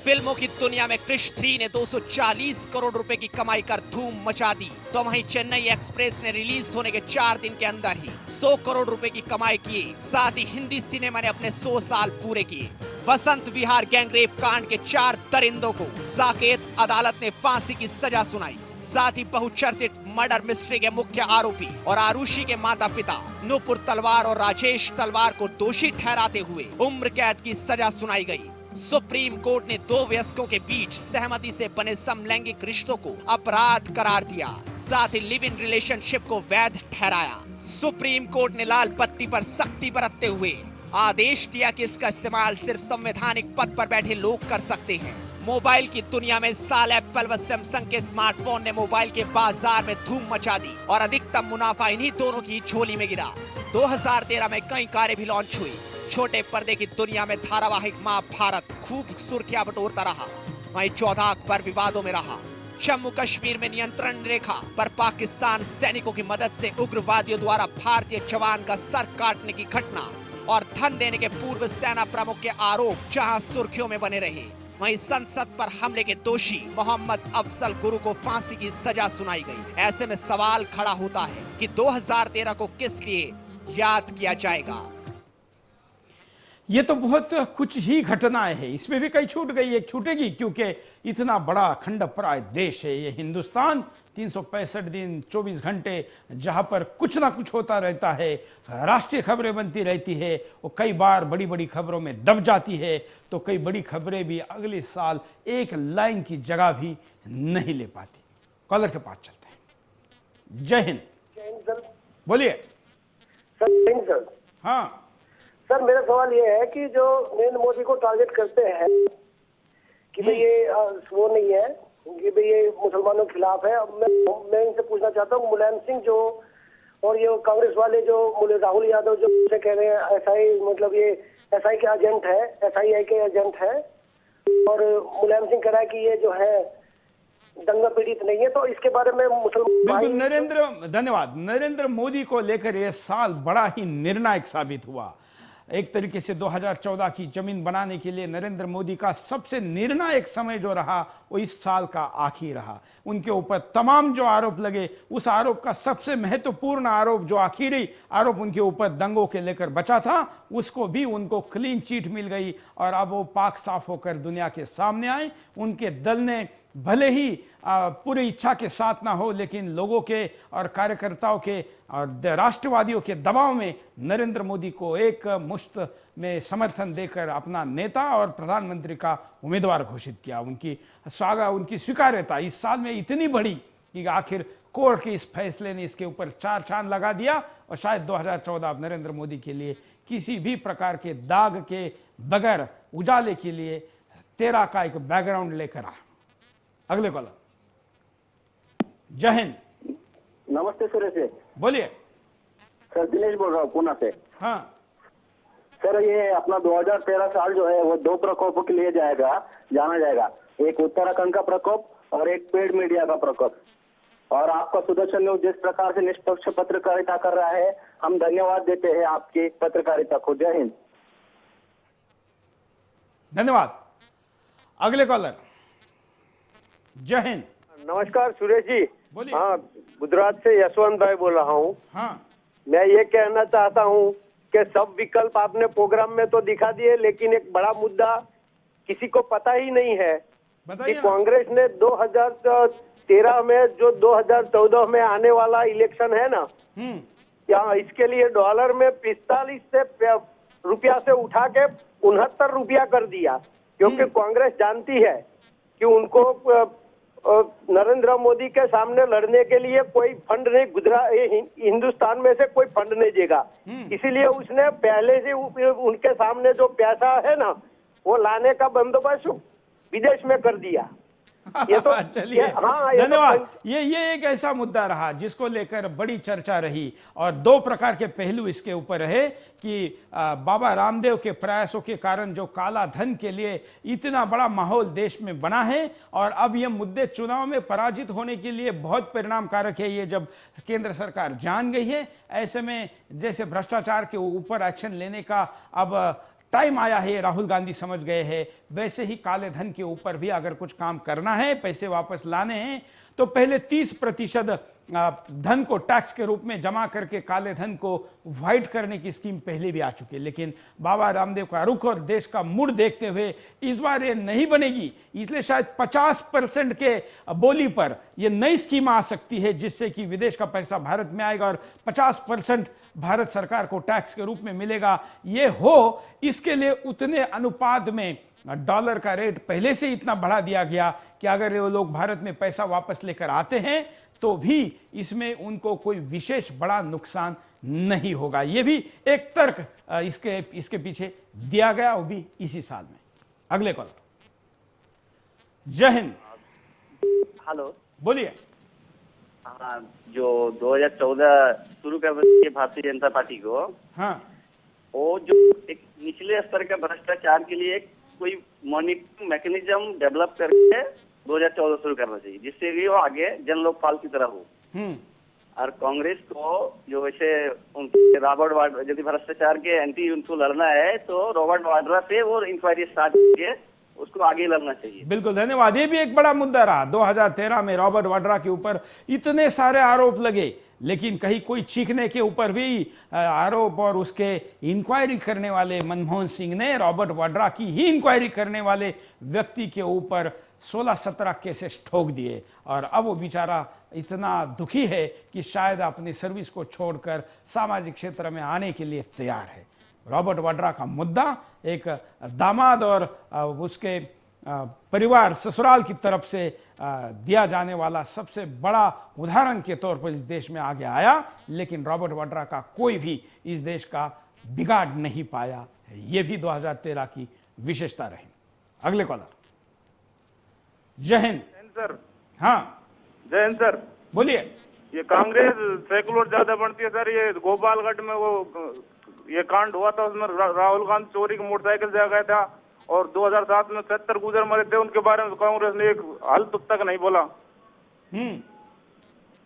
फिल्मों की दुनिया में क्रिश 3 ने 240 करोड़ रुपए की कमाई कर धूम मचा दी, तो वहीं चेन्नई एक्सप्रेस ने रिलीज होने के 4 दिन के अंदर ही 100 करोड़ रुपए की कमाई की। साथ ही हिंदी सिनेमा ने अपने 100 साल पूरे किए। बसंत विहार गैंगरेप कांड के 4 दरिंदों को साकेत अदालत ने फांसी की सजा सुनाई। साथ ही बहुचर्चित मर्डर मिस्ट्री के मुख्य आरोपी और आरुषि के माता पिता नूपुर तलवार और राजेश तलवार को दोषी ठहराते हुए उम्र कैद की सजा सुनाई गई। सुप्रीम कोर्ट ने 2 वयस्कों के बीच सहमति से बने समलैंगिक रिश्तों को अपराध करार दिया। साथ ही लिव इन रिलेशनशिप को वैध ठहराया। सुप्रीम कोर्ट ने लाल बत्ती पर सख्ती बरतते हुए आदेश दिया कि इसका इस्तेमाल सिर्फ संवैधानिक पद पर बैठे लोग कर सकते हैं। मोबाइल की दुनिया में इस साल एप्पल व सैमसंग के स्मार्टफोन ने मोबाइल के बाजार में धूम मचा दी और अधिकतम मुनाफा इन्हीं दोनों की झोली में गिरा। 2013 में कई कारें भी लॉन्च हुई। छोटे पर्दे की दुनिया में धारावाहिक महाभारत खूब सुर्खियां बटोरता रहा। वहीं 14 अक्टूबर विवादों में रहा। जम्मू कश्मीर में नियंत्रण रेखा पर पाकिस्तान सैनिकों की मदद से उग्रवादियों द्वारा भारतीय जवान का सर काटने की घटना और धन देने के पूर्व सेना प्रमुख के आरोप जहां सुर्खियों में बने रहे, वहीं संसद पर हमले के दोषी मोहम्मद अफजल गुरु को फांसी की सजा सुनाई गई। ऐसे में सवाल खड़ा होता है कि 2013 को किस लिए याद किया जाएगा। ये तो बहुत कुछ ही घटनाएं हैं, इसमें भी कई छूट गई, एक छूटेगी, क्योंकि इतना बड़ा खंडप्राय देश है ये हिंदुस्तान। 365 दिन 24 घंटे जहां पर कुछ ना कुछ होता रहता है, राष्ट्रीय खबरें बनती रहती है, वो कई बार बड़ी बड़ी खबरों में दब जाती है, तो कई बड़ी खबरें भी अगले साल एक लाइन की जगह भी नहीं ले पाती। कॉलर के पास चलते हैं। जय हिंद। बोलिए सर। हाँ सर, मेरा सवाल ये है कि जो नरेंद्र मोदी को टारगेट करते हैं कि भाई ये वो नहीं है कि भाई ये मुसलमानों के खिलाफ है। अब मैं इनसे पूछना चाहता हूँ, मुलायम सिंह जो और ये कांग्रेस वाले जो राहुल यादव जो उसे कह रहे हैं SI, मतलब ये SI के एजेंट है, SII के एजेंट है, और मुलायम सिंह कह रहा है कि ये जो है दंगा पीड़ित नहीं है, तो इसके बारे में मुसलमान बिल्कुल धन्यवाद। नरेंद्र मोदी को लेकर यह साल बड़ा ही निर्णायक साबित हुआ। एक तरीके से 2014 की जमीन बनाने के लिए नरेंद्र मोदी का सबसे निर्णायक समय जो रहा वो इस साल का आखिर रहा। उनके ऊपर तमाम जो आरोप लगे, उस आरोप का सबसे महत्वपूर्ण आरोप जो आखिरी आरोप उनके ऊपर दंगों के लेकर बचा था, उसको भी उनको क्लीन चिट मिल गई और अब वो पाक साफ होकर दुनिया के सामने आए। उनके दल ने भले ही पूरी इच्छा के साथ ना हो, लेकिन लोगों के और कार्यकर्ताओं के और राष्ट्रवादियों के दबाव में नरेंद्र मोदी को एक मुश्त में समर्थन देकर अपना नेता और प्रधानमंत्री का उम्मीदवार घोषित किया। उनकी स्वीकार्यता इस साल में इतनी बढ़ी कि आखिर कोर्ट के इस फैसले ने इसके ऊपर 4 चांद लगा दिया और शायद 2014 अब नरेंद्र मोदी के लिए किसी भी प्रकार के दाग के बगैर उजाले के लिए 13 का एक बैकग्राउंड लेकर आ। अगले कॉलर। जय हिंद। नमस्ते सुरेश जी। बोलिए सर। दिनेश बोल रहा हूँ पुणे से। हाँ सर, ये अपना 2013 साल जो है वो 2 प्रकोपों के लिए जाना जाएगा। एक उत्तराखंड का प्रकोप और एक पेड मीडिया का प्रकोप। और आपका सुदर्शन न्यूज जिस प्रकार से निष्पक्ष पत्रकारिता कर रहा है, हम धन्यवाद देते हैं आपकी पत्रकारिता को। जय हिंद। धन्यवाद। अगले कॉलर। जय हिंद। नमस्कार सुरेश जी। बोलिए। हाँ, गुजरात से यशवंत भाई बोल रहा हूँ। हाँ, मैं ये कहना चाहता हूँ कि सब विकल्प आपने प्रोग्राम में तो दिखा दिए, लेकिन एक बड़ा मुद्दा किसी को पता ही नहीं है कि कांग्रेस ने 2013 में जो 2014 में आने वाला इलेक्शन है ना, यहाँ इसके लिए डॉलर में 45 से रुपया से उठा के 69 रुपया कर दिया, क्योंकि कांग्रेस जानती है कि उनको नरेंद्र मोदी के सामने लड़ने के लिए कोई फंड नहीं, हिंदुस्तान में से कोई फंड नहीं देगा। इसीलिए उसने पहले से उनके सामने जो पैसा है ना, वो लाने का बंदोबस्त विदेश में कर दिया। ये तो चलिए, हाँ, धन्यवाद। ये एक ऐसा मुद्दा रहा जिसको लेकर बड़ी चर्चा रही और 2 प्रकार के पहलू इसके ऊपर रहे कि बाबा रामदेव के प्रयासों के कारण जो काला धन के लिए इतना बड़ा माहौल देश में बना है, और अब ये मुद्दे चुनाव में पराजित होने के लिए बहुत परिणामकारक है। ये जब केंद्र सरकार जान गई है, ऐसे में जैसे भ्रष्टाचार के ऊपर एक्शन लेने का अब टाइम आया है, राहुल गांधी समझ गए हैं, वैसे ही काले धन के ऊपर भी अगर कुछ काम करना है, पैसे वापस लाने हैं, तो पहले 30% धन को टैक्स के रूप में जमा करके काले धन को वाइट करने की स्कीम पहले भी आ चुकी है। लेकिन बाबा रामदेव का रुख और देश का मूड देखते हुए इस बार ये नहीं बनेगी, इसलिए शायद 50% के बोली पर यह नई स्कीम आ सकती है, जिससे कि विदेश का पैसा भारत में आएगा और 50% भारत सरकार को टैक्स के रूप में मिलेगा। ये हो, इसके लिए उतने अनुपात में डॉलर का रेट पहले से इतना बढ़ा दिया गया कि अगर वो लोग भारत में पैसा वापस लेकर आते हैं तो भी इसमें उनको कोई विशेष बड़ा नुकसान नहीं होगा। ये भी एक तर्क इसके पीछे दिया गया, वो भी इसी साल में। अगले कॉलर। जय हिंद। हेलो, बोलिए। हाँ, जो 2014 शुरू कर रही है भारतीय जनता पार्टी को, हाँ, वो जो एक निचले स्तर का भ्रष्टाचार के लिए कोई मॉनिटरिंग मैकेनिज्म डेवलप करके 2014 शुरू करना चाहिए, जिससे कि वो आगे जन लोकपाल की तरह हो। और कांग्रेस को जो वैसे उनके रॉबर्ट वाड्रा, यदि भ्रष्टाचार के एंटी उनको लड़ना है तो रॉबर्ट वाड्रा से वो इंक्वायरी स्टार्ट करके उसको आगे लड़ना चाहिए। बिल्कुल, धन्यवाद। ये भी एक बड़ा मुद्दा रहा। 2013 में रॉबर्ट वाड्रा के ऊपर इतने सारे आरोप लगे, लेकिन कहीं कोई चीखने के ऊपर भी आरोप और उसके इंक्वायरी करने वाले मनमोहन सिंह ने रॉबर्ट वाड्रा की ही इंक्वायरी करने वाले व्यक्ति के ऊपर 16-17 केसेस ठोक दिए, और अब वो बेचारा इतना दुखी है कि शायद अपनी सर्विस को छोड़कर सामाजिक क्षेत्र में आने के लिए तैयार है। रॉबर्ट वाड्रा का मुद्दा एक दामाद और उसके परिवार ससुराल की तरफ से दिया जाने वाला सबसे बड़ा उदाहरण के तौर पर इस देश में आगे आया, लेकिन रॉबर्ट वाड्रा का कोई भी इस देश का बिगाड़ नहीं पाया। यह भी 2013 की विशेषता रही। अगले कॉलर। जय हिंद सर। हाँ, जय हिंद सर। बोलिए। ये कांग्रेस सेकुलर ज्यादा बनती है सर। ये गोपालगढ़ में वो ये कांड हुआ था, उसमें राहुल गांधी चोरी की मोटरसाइकिल से आ गया था, और 2007 में 70 गुजर मरे थे, उनके बारे में कांग्रेस ने एक हल तक नहीं बोला।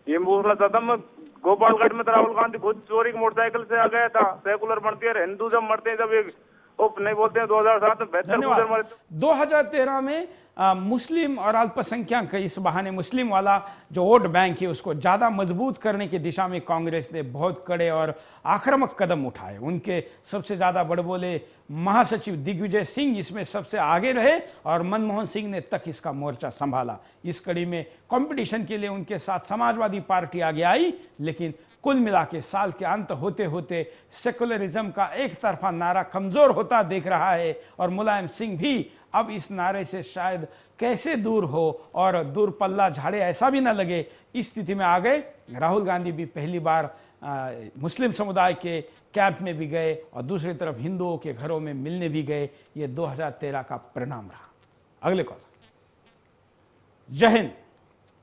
ये बोलना चाहता मैं, गोपालगढ़ में तो राहुल गांधी खुद चोरी की मोटरसाइकिल से आ गया था। सेकुलर बनती है, हिंदू जब मरते हैं जब एक नहीं बोलते हैं 2007 में 72 गुजर मरे। 2013 में मुस्लिम और अल्पसंख्यक, इस बहाने मुस्लिम वाला जो वोट बैंक है उसको ज्यादा मजबूत करने की दिशा में कांग्रेस ने बहुत कड़े और आक्रामक कदम उठाए। उनके सबसे ज्यादा बड़बोले महासचिव दिग्विजय सिंह इसमें सबसे आगे रहे और मनमोहन सिंह ने तक इसका मोर्चा संभाला। इस कड़ी में कंपटीशन के लिए उनके साथ समाजवादी पार्टी आगे आई, लेकिन कुल मिला के साल के अंत होते होते सेकुलरिज्म का एक तरफा नारा कमजोर होता देख रहा है और मुलायम सिंह भी अब इस नारे से शायद कैसे दूर हो और दूर पल्ला झाड़े ऐसा भी ना लगे, इस स्थिति में आ गए। राहुल गांधी भी पहली बार मुस्लिम समुदाय के कैंप में भी गए और दूसरी तरफ हिंदुओं के घरों में मिलने भी गए। ये 2013 का परिणाम रहा। अगले कॉल। जय हिंद।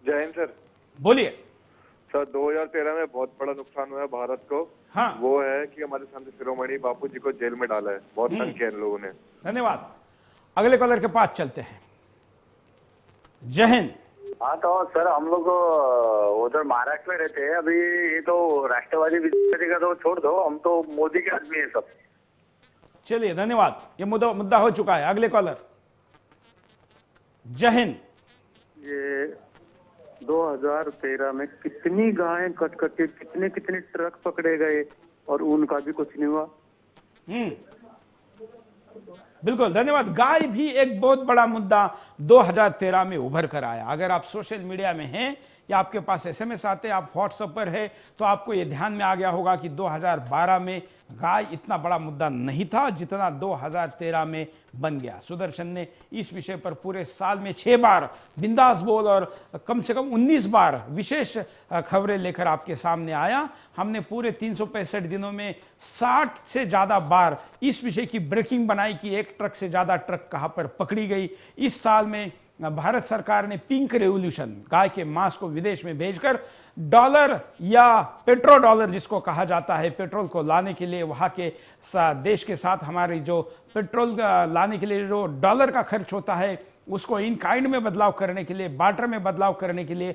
जय हिंद सर। बोलिए सर। 2013 में बहुत बड़ा नुकसान हुआ है भारत को। हाँ। वो है कि हमारे संत शिरोमणि बापू जी को जेल में डाला है, बहुत तंग किया इन लोगों ने। धन्यवाद। अगले कॉलर के पास चलते हैं। जय हिंद। हाँ तो सर हम लोग उधर महाराष्ट्र में रहते हैं अभी। ये तो राष्ट्रवादी बीजेपी का तो छोड़ दो, हम तो मोदी के आदमी है सब। चलिए धन्यवाद, ये मुद्दा हो चुका है। अगले कॉलर। जय हिंद। ये 2013 में कितनी गायें कट के कितने ट्रक पकड़े गए और उनका भी कुछ नहीं हुआ। बिल्कुल धन्यवाद। गाय भी एक बहुत बड़ा मुद्दा 2013 में उभर कर आया। अगर आप सोशल मीडिया में हैं या आपके पास एसएमएस आते, आप व्हाट्सएप पर है, तो आपको यह ध्यान में आ गया होगा कि 2012 में गाय इतना बड़ा मुद्दा नहीं था जितना 2013 में बन गया। सुदर्शन ने इस विषय पर पूरे साल में 6 बार बिंदास बोल और कम से कम 19 बार विशेष खबरें लेकर आपके सामने आया। हमने पूरे 365 दिनों में 60 से ज्यादा बार इस विषय की ब्रेकिंग बनाई कि एक ट्रक से ज्यादा ट्रक कहां पर पकड़ी गई। इस साल में भारत सरकार ने पिंक रेवोल्यूशन, गाय के मांस को विदेश में भेजकर डॉलर या पेट्रो डॉलर जिसको कहा जाता है, पेट्रोल को लाने के लिए वहां के देश के साथ हमारी जो पेट्रोल लाने के लिए जो डॉलर का खर्च होता है उसको इन काइंड में बदलाव करने के लिए, बार्टर में बदलाव करने के लिए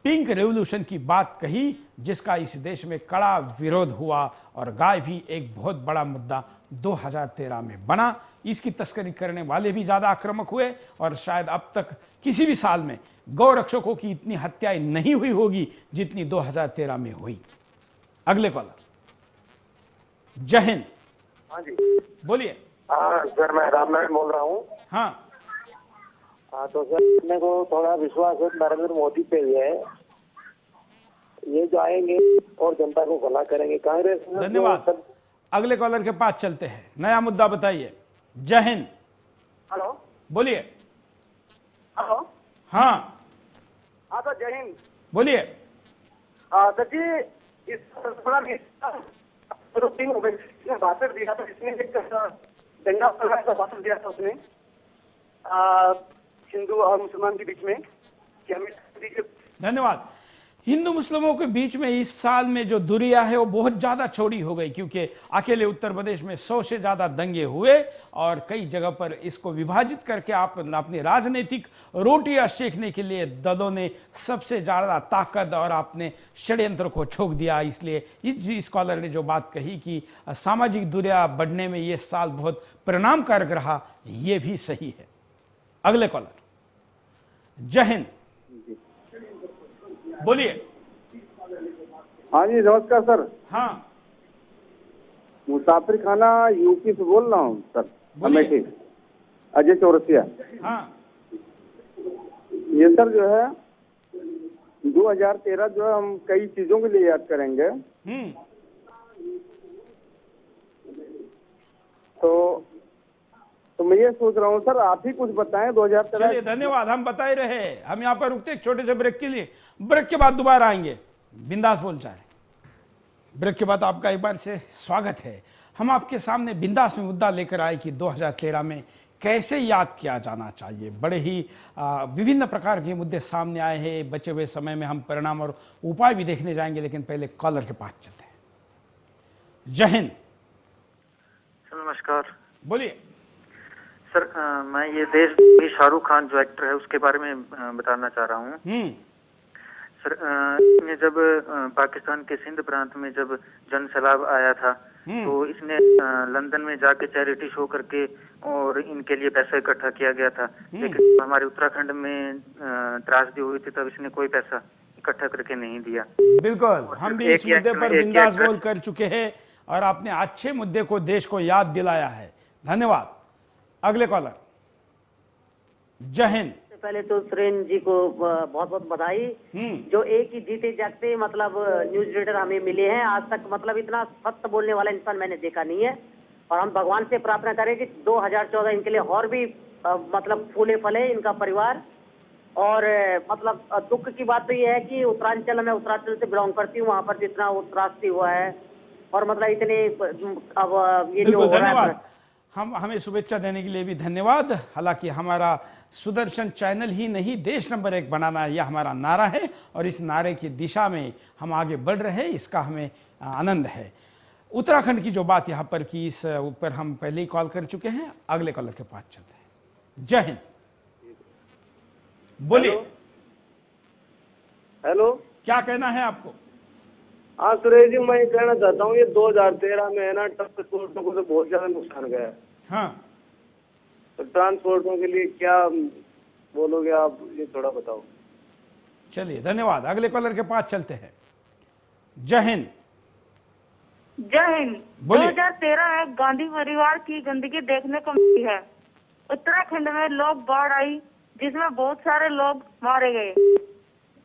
पिंक रेवोल्यूशन की बात कही, जिसका इस देश में कड़ा विरोध हुआ और गाय भी एक बहुत बड़ा मुद्दा 2013 में बना। इसकी तस्करी करने वाले भी ज्यादा आक्रामक हुए और शायद अब तक किसी भी साल में गौ रक्षकों की इतनी हत्याएं नहीं हुई होगी जितनी 2013 में हुई। अगले कॉलर। जय हिंद। हाँ जी बोलिए। हाँ सर, मैं रामनारायण बोल रहा हूँ। हाँ तो सर मेरे को थोड़ा विश्वास है नरेंद्र मोदी पे है, ये जो आएंगे और जनता को भला करेंगे। कांग्रेस। धन्यवाद। अगले कॉलर के पास चलते हैं। नया मुद्दा बताइए। जय हिंद। हेलो बोलिए। हेलो। हाँ हाँ सर जय हिंद। बोलिए। सर जी इस थोड़ा भाषण दिया था, इसमें एक दंगा प्रकार का भाषण दिया था उसने हिंदू और मुसलमान के बीच में कि हमें। धन्यवाद। हिंदू मुस्लिमों के बीच में इस साल में जो दूरियां है वो बहुत ज्यादा चौड़ी हो गई, क्योंकि अकेले उत्तर प्रदेश में 100 से ज्यादा दंगे हुए और कई जगह पर इसको विभाजित करके आप अपनी राजनीतिक रोटियां सेकने के लिए दलों ने सबसे ज्यादा ताकत और अपने षड्यंत्र को छोक दिया। इसलिए इस स्कॉलर ने जो बात कही कि सामाजिक दूरियां बढ़ने में ये साल बहुत परिणामकारक रहा, ये भी सही है। अगले कॉलर। जय हिंद। बोलिए। हाँ जी नमस्कार सर। हाँ मुसाफिर खाना यूपी से बोल रहा हूँ सर। अमेठी अजय चौरसिया। हाँ ये सर जो है 2013 जो है हम कई चीजों के लिए याद करेंगे। तो मैं ये सोच रहा हूँ सर आप ही कुछ बताएं 2013। चलिए धन्यवाद, हम बता ही रहे। हम यहाँ पर रुकते एक छोटे से ब्रेक के लिए, ब्रेक के बाद दोबारा आएंगे। बिंदास बोल चाहे। ब्रेक के बाद आपका एक बार से स्वागत है। हम आपके सामने बिंदास में मुद्दा लेकर आए कि 2013 में कैसे याद किया जाना चाहिए। बड़े ही विभिन्न प्रकार के मुद्दे सामने आए हैं। बचे हुए समय में हम परिणाम और उपाय भी देखने जाएंगे, लेकिन पहले कॉलर के पास चलते हैं। जय हिंद। नमस्कार। बोलिए। सर मैं ये देश शाहरुख खान जो एक्टर है उसके बारे में बताना चाह रहा हूँ। सर इसने जब पाकिस्तान के सिंध प्रांत में जब जन सैलाब आया था तो इसने लंदन में जाके चैरिटी शो करके और इनके लिए पैसा इकट्ठा किया गया था। लेकिन हमारे उत्तराखंड में त्रासदी हुई थी तब इसने कोई पैसा इकट्ठा करके नहीं दिया। बिल्कुल, हम भी इस मुद्दे पर बिंदास बोल कर चुके हैं और आपने अच्छे मुद्दे को देश को याद दिलाया है। धन्यवाद। अगले कॉलर। जय हिंद। पहले तो सुरेन जी को बहुत बहुत बधाई, जो एक ही जीते जागते मतलब न्यूज रीडर हमें मिले हैं। आज तक मतलब इतना सत्य बोलने वाला इंसान मैंने देखा नहीं है। और हम भगवान से प्रार्थना करें कि 2014 इनके लिए और भी मतलब फूले फले इनका परिवार। और मतलब दुख की बात तो ये है कि उत्तरांचल, मैं उत्तरांचल से बिलोंग करती हूँ, वहाँ पर जितना त्रासदी हुआ है और मतलब इतने अब ये जो हो रहा है। हमें शुभेच्छा देने के लिए भी धन्यवाद। हालांकि हमारा सुदर्शन चैनल ही नहीं, देश नंबर 1 बनाना यह हमारा नारा है और इस नारे की दिशा में हम आगे बढ़ रहे हैं, इसका हमें आनंद है। उत्तराखंड की जो बात यहाँ पर की, इस ऊपर हम पहले ही कॉल कर चुके हैं। अगले कॉलर के पास चलते हैं। जय हिंद। बोलिए। हेलो, क्या कहना है आपको? हाँ सुरेश जी, मैं कहना चाहता हूँ ये 2013 में है ना ट्रांसपोर्टों को तो बहुत ज्यादा नुकसान गया है। हाँ, तो ट्रांसपोर्टों के लिए क्या बोलोगे आप, ये थोड़ा बताओ। चलिए, धन्यवाद। अगले कॉलर के पास चलते हैं। जय हिंद। जय हिंद। 2013 में गांधी परिवार की गंदगी देखने को मिली है। उत्तराखंड में लोग बाढ़ आई जिसमें बहुत सारे लोग मारे गए।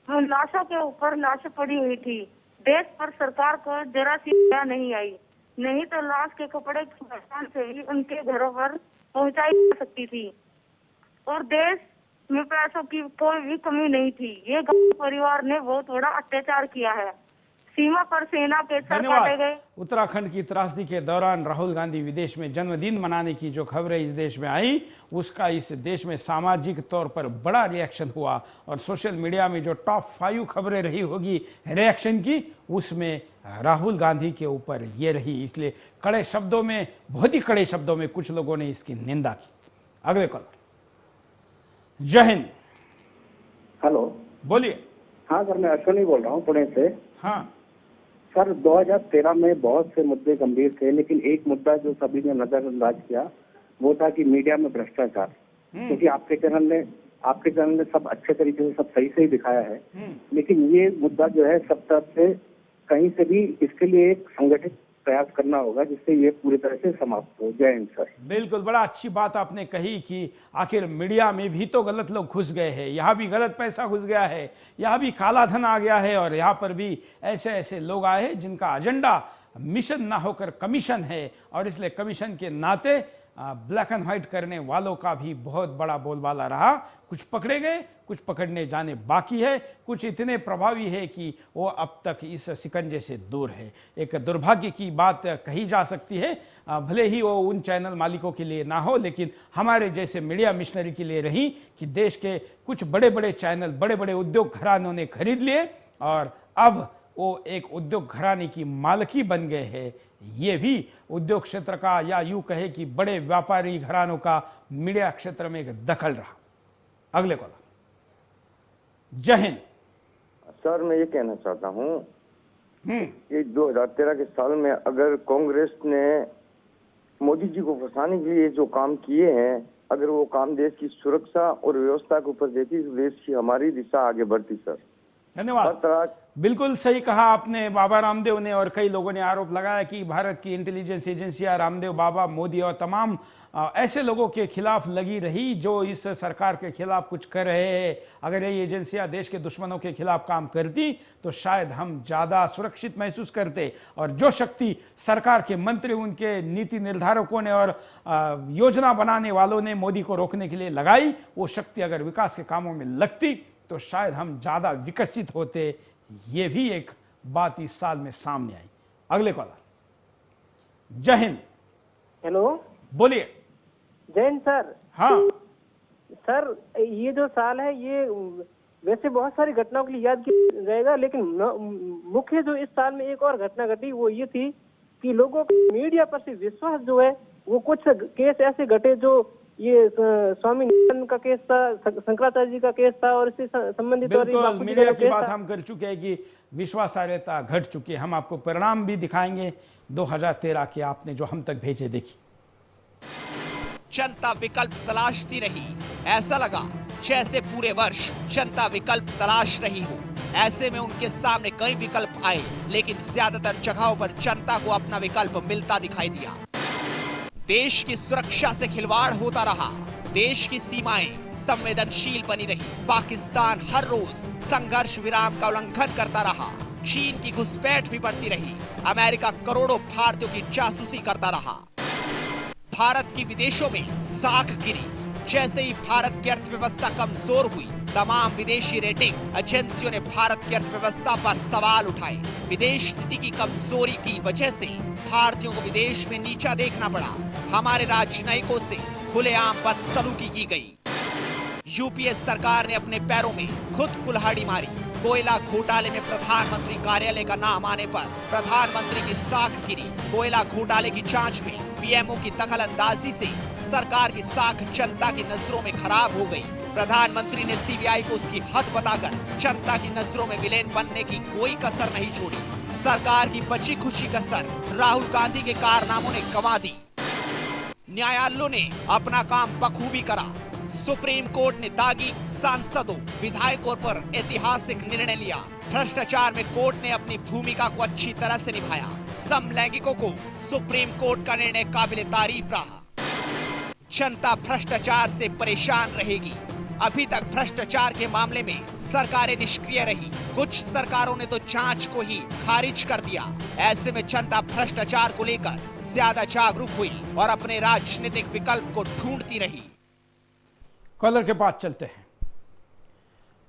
लाशों के ऊपर लाशें पड़ी हुई थी। देश पर सरकार को जरा सी दया नहीं आई, नहीं तो लाश के कपड़े की पहचान से ही उनके घरों पर पहुंचाई जा सकती थी। और देश में पैसों की कोई भी कमी नहीं थी। ये गांधी परिवार ने बहुत बड़ा अत्याचार किया है। सीमा पर सेना के सर काटे गए। उत्तराखंड की त्रासदी के दौरान राहुल गांधी विदेश में जन्मदिन मनाने की जो खबरें इस देश में आई, उसका इस देश में सामाजिक तौर पर बड़ा रिएक्शन हुआ और सोशल मीडिया में जो टॉप 5 खबरें रही होगी रिएक्शन की, उसमें राहुल गांधी के ऊपर ये रही। इसलिए कड़े शब्दों में, बहुत ही कड़े शब्दों में कुछ लोगों ने इसकी निंदा की। अगले कॉलर। जय हिंद। हेलो, बोलिए। हाँ सर, मैं अश्विनी बोल रहा हूँ पुणे से। हाँ सर, 2013 में बहुत से मुद्दे गंभीर थे, लेकिन एक मुद्दा जो सभी ने नजरअंदाज किया वो था कि मीडिया में भ्रष्टाचार। क्योंकि आपके चैनल ने सब अच्छे तरीके से, सब सही से ही दिखाया है। लेकिन ये मुद्दा जो है सब तरफ से, कहीं से भी इसके लिए एक संगठित प्रयास करना होगा जिससे ये पूरी तरह से समाप्त हो। जय हिंद सर। बिल्कुल, बड़ा अच्छी बात आपने कही कि आखिर मीडिया में भी तो गलत लोग घुस गए हैं, यहाँ भी गलत पैसा घुस गया है, यहाँ भी काला धन आ गया है और यहाँ पर भी ऐसे ऐसे लोग आए हैं जिनका एजेंडा मिशन ना होकर कमीशन है। और इसलिए कमीशन के नाते ब्लैक एंड व्हाइट करने वालों का भी बहुत बड़ा बोलबाला रहा। कुछ पकड़े गए, कुछ पकड़ने जाने बाकी है, कुछ इतने प्रभावी है कि वो अब तक इस शिकंजे से दूर है। एक दुर्भाग्य की बात कही जा सकती है, भले ही वो उन चैनल मालिकों के लिए ना हो, लेकिन हमारे जैसे मीडिया मिशनरी के लिए रही कि देश के कुछ बड़े बड़े चैनल, बड़े बड़े उद्योग घरानों ने खरीद लिए और अब वो एक उद्योग घराने की मालकी बन गए हैं। ये भी उद्योग क्षेत्र का, या यूं कहे कि बड़े व्यापारी घरानों का मीडिया क्षेत्र में एक दखल रहा। अगले कॉलर। जय हिंद। सर, मैं ये कहना चाहता हूँ कि 2013 के साल में अगर कांग्रेस ने मोदी जी को फंसाने के लिए जो काम किए हैं, अगर वो काम देश की सुरक्षा और व्यवस्था के ऊपर देती तो देश की हमारी दिशा आगे बढ़ती। सर धन्यवाद। बिल्कुल सही कहा आपने। बाबा रामदेव ने और कई लोगों ने आरोप लगाया कि भारत की इंटेलिजेंस एजेंसियां रामदेव बाबा, मोदी और तमाम ऐसे लोगों के खिलाफ लगी रही जो इस सरकार के खिलाफ कुछ कर रहे हैं। अगर ये एजेंसियां देश के दुश्मनों के खिलाफ काम करती तो शायद हम ज़्यादा सुरक्षित महसूस करते। और जो शक्ति सरकार के मंत्री, उनके नीति निर्धारकों ने और योजना बनाने वालों ने मोदी को रोकने के लिए लगाई, वो शक्ति अगर विकास के कामों में लगती तो शायद हम ज़्यादा विकसित होते। ये भी एक बात इस साल में सामने आई। अगले कॉलर। जय हिंद। हेलो, बोलिए। जय हिंद सर। हाँ सर, ये जो साल है ये वैसे बहुत सारी घटनाओं के लिए याद किया जाएगा, लेकिन मुख्य जो इस साल में एक और घटना घटी वो ये थी कि लोगों का मीडिया पर से विश्वास जो है, वो कुछ केस ऐसे घटे जो ये स्वामी नित्यानंद का केस था, शंकराचार्य जी का केस था और इससे संबंधित और बिल्कुल मीडिया की बात हम कर चुके हैं कि विश्वासार्हता घट चुकी है। हम आपको परिणाम भी दिखाएंगे 2013 के, आपने जो हम तक भेजे देखिए। जनता विकल्प तलाशती रही, ऐसा लगा जैसे पूरे वर्ष जनता विकल्प तलाश रही हो। ऐसे में उनके सामने कई विकल्प आए, लेकिन ज्यादातर जगहों पर जनता को अपना विकल्प मिलता दिखाई दिया। देश की सुरक्षा से खिलवाड़ होता रहा, देश की सीमाएं संवेदनशील बनी रही, पाकिस्तान हर रोज संघर्ष विराम का उल्लंघन करता रहा, चीन की घुसपैठ भी बढ़ती रही, अमेरिका करोड़ों भारतीयों की जासूसी करता रहा। भारत की विदेशों में साख गिरी। जैसे ही भारत की अर्थव्यवस्था कमजोर हुई, तमाम विदेशी रेटिंग एजेंसियों ने भारत की अर्थव्यवस्था पर सवाल उठाए। विदेश नीति की कमजोरी की वजह से भारतीयों को विदेश में नीचा देखना पड़ा। हमारे राजनयिकों से खुलेआम बदसलूकी की गई। यूपीए सरकार ने अपने पैरों में खुद कुल्हाड़ी मारी। कोयला घोटाले में प्रधानमंत्री कार्यालय का नाम आने पर प्रधानमंत्री की साख गिरी। कोयला घोटाले की जांच में पीएमओ की दखलंदाजी से सरकार की साख जनता की नजरों में खराब हो गई। प्रधानमंत्री ने सीबीआई को उसकी हद बताकर जनता की नजरों में विलेन बनने की कोई कसर नहीं छोड़ी। सरकार की बची खुची कसर राहुल गांधी के कारनामों ने गंवा दी। न्यायालयों ने अपना काम बखूबी करा। सुप्रीम कोर्ट ने दागी सांसदों, विधायकों पर ऐतिहासिक निर्णय लिया। भ्रष्टाचार में कोर्ट ने अपनी भूमिका को अच्छी तरह से निभाया। समलैंगिकों को सुप्रीम कोर्ट का निर्णय काबिले तारीफ रहा। जनता भ्रष्टाचार से परेशान रहेगी। अभी तक भ्रष्टाचार के मामले में सरकारें निष्क्रिय रही। कुछ सरकारों ने तो जांच को ही खारिज कर दिया। ऐसे में जनता भ्रष्टाचार को लेकर ज्यादा जागरूक हुई और अपने राजनीतिक विकल्प को ढूंढती रही। कॉलर के पास चलते हैं।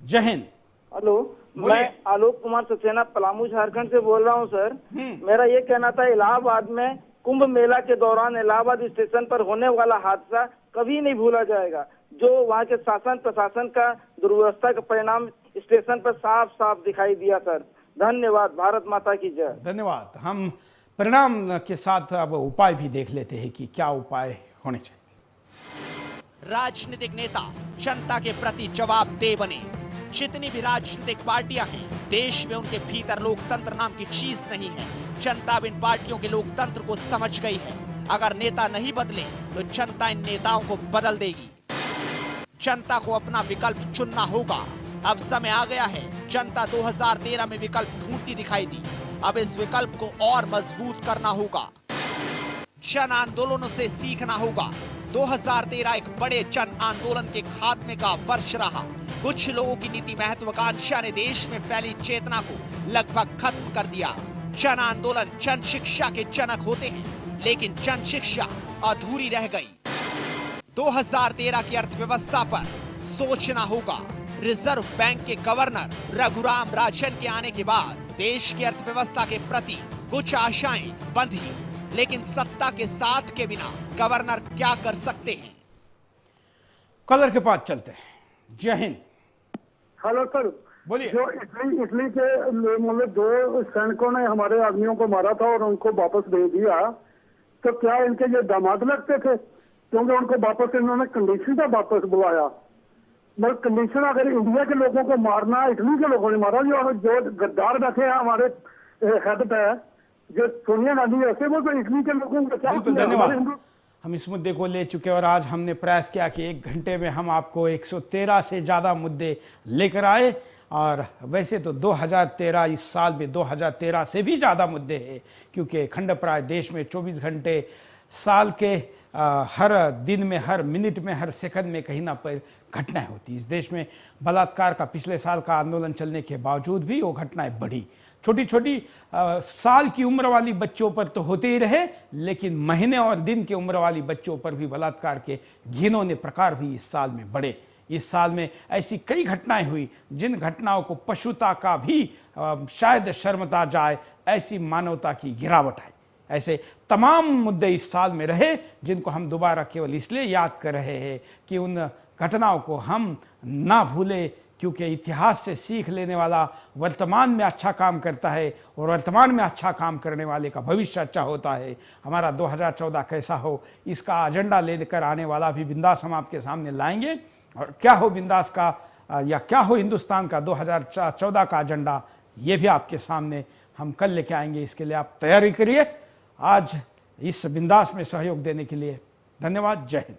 जय हिंद। हेलो, मैं आलोक कुमार सक्सेना पलामू झारखंड से बोल रहा हूं सर। मेरा ये कहना था, इलाहाबाद में कुंभ मेला के दौरान इलाहाबाद स्टेशन पर होने वाला हादसा कभी नहीं भूला जाएगा। जो वहाँ के शासन प्रशासन का दुर्व्यवस्था का परिणाम स्टेशन पर साफ साफ दिखाई दिया सर। धन्यवाद। भारत माता की जय। धन्यवाद। हम परिणाम के साथ अब उपाय भी देख लेते हैं कि क्या उपाय होने चाहिए। राजनीतिक नेता जनता के प्रति जवाबदेह बने। जितनी भी राजनीतिक पार्टियां हैं, देश में उनके भीतर लोकतंत्र नाम की चीज नहीं है। जनता इन पार्टियों के लोकतंत्र को समझ गई है। अगर नेता नहीं बदले तो जनता इन नेताओं को बदल देगी। जनता को अपना विकल्प चुनना होगा। अब समय आ गया है। जनता 2013 में विकल्प ढूंढती दिखाई दी। अब इस विकल्प को और मजबूत करना होगा। जन आंदोलनों से सीखना होगा। 2013 एक बड़े जन आंदोलन के खात्मे का वर्ष रहा। कुछ लोगों की नीति महत्वाकांक्षा ने देश में फैली चेतना को लगभग खत्म कर दिया। जन आंदोलन जन शिक्षा के जनक होते हैं, लेकिन जन शिक्षा अधूरी रह गई। 2013 की अर्थव्यवस्था पर सोचना होगा। रिजर्व बैंक के गवर्नर रघुराम राजन के आने के बाद देश की अर्थव्यवस्था के प्रति कुछ आशाएं बंधी, लेकिन सत्ता के साथ के बिना गवर्नर क्या कर सकते हैं। कलर के पास चलते हैं। जय हिंद। हेलो सर, बोलिए। जो इटली के मतलब 2 सैनिकों ने हमारे आदमियों को मारा था और उनको वापस भेज दिया, तो क्या इनके ये दामाद लगते थे? क्योंकि उनको वापस इन्होंने कंडीशन पे वापस बुलाया। मतलब कंडीशन अगर इंडिया के लोगों को मारना, इटली के लोगों ने मारा। जो गद्दार बैठे हैं हमारे हेड पे, जो सोनिया गांधी ऐसे, वो तो इटली के लोगों को क्या। धन्यवाद। हम इस मुद्दे को ले चुके और आज हमने प्रयास किया कि 1 घंटे में हम आपको 113 से ज़्यादा मुद्दे लेकर आए। और वैसे तो 2013 इस साल में 2013 से भी ज़्यादा मुद्दे हैं, क्योंकि खंडप्राय देश में 24 घंटे साल के हर दिन में, हर मिनट में, हर सेकंड में कहीं ना पर घटनाएं होती। इस देश में बलात्कार का पिछले साल का आंदोलन चलने के बावजूद भी वो घटनाएं बढ़ी। छोटी छोटी साल की उम्र वाली बच्चों पर तो होते ही रहे, लेकिन महीने और दिन की उम्र वाली बच्चों पर भी बलात्कार के घिनौने प्रकार भी इस साल में बढ़े। इस साल में ऐसी कई घटनाएं हुई जिन घटनाओं को पशुता का भी शायद शर्मता जाए, ऐसी मानवता की गिरावट आई। ऐसे तमाम मुद्दे इस साल में रहे जिनको हम दोबारा केवल इसलिए याद कर रहे हैं कि उन घटनाओं को हम ना भूले, क्योंकि इतिहास से सीख लेने वाला वर्तमान में अच्छा काम करता है और वर्तमान में अच्छा काम करने वाले का भविष्य अच्छा होता है। हमारा 2014 कैसा हो इसका एजेंडा लेकर आने वाला भी बिंदास हम आपके सामने लाएंगे, और क्या हो बिंदास का या क्या हो हिंदुस्तान का 2014 का एजेंडा, ये भी आपके सामने हम कल लेके आएंगे। इसके लिए आप तैयारी करिए। आज इस बिंदास में सहयोग देने के लिए धन्यवाद। जय हिंद।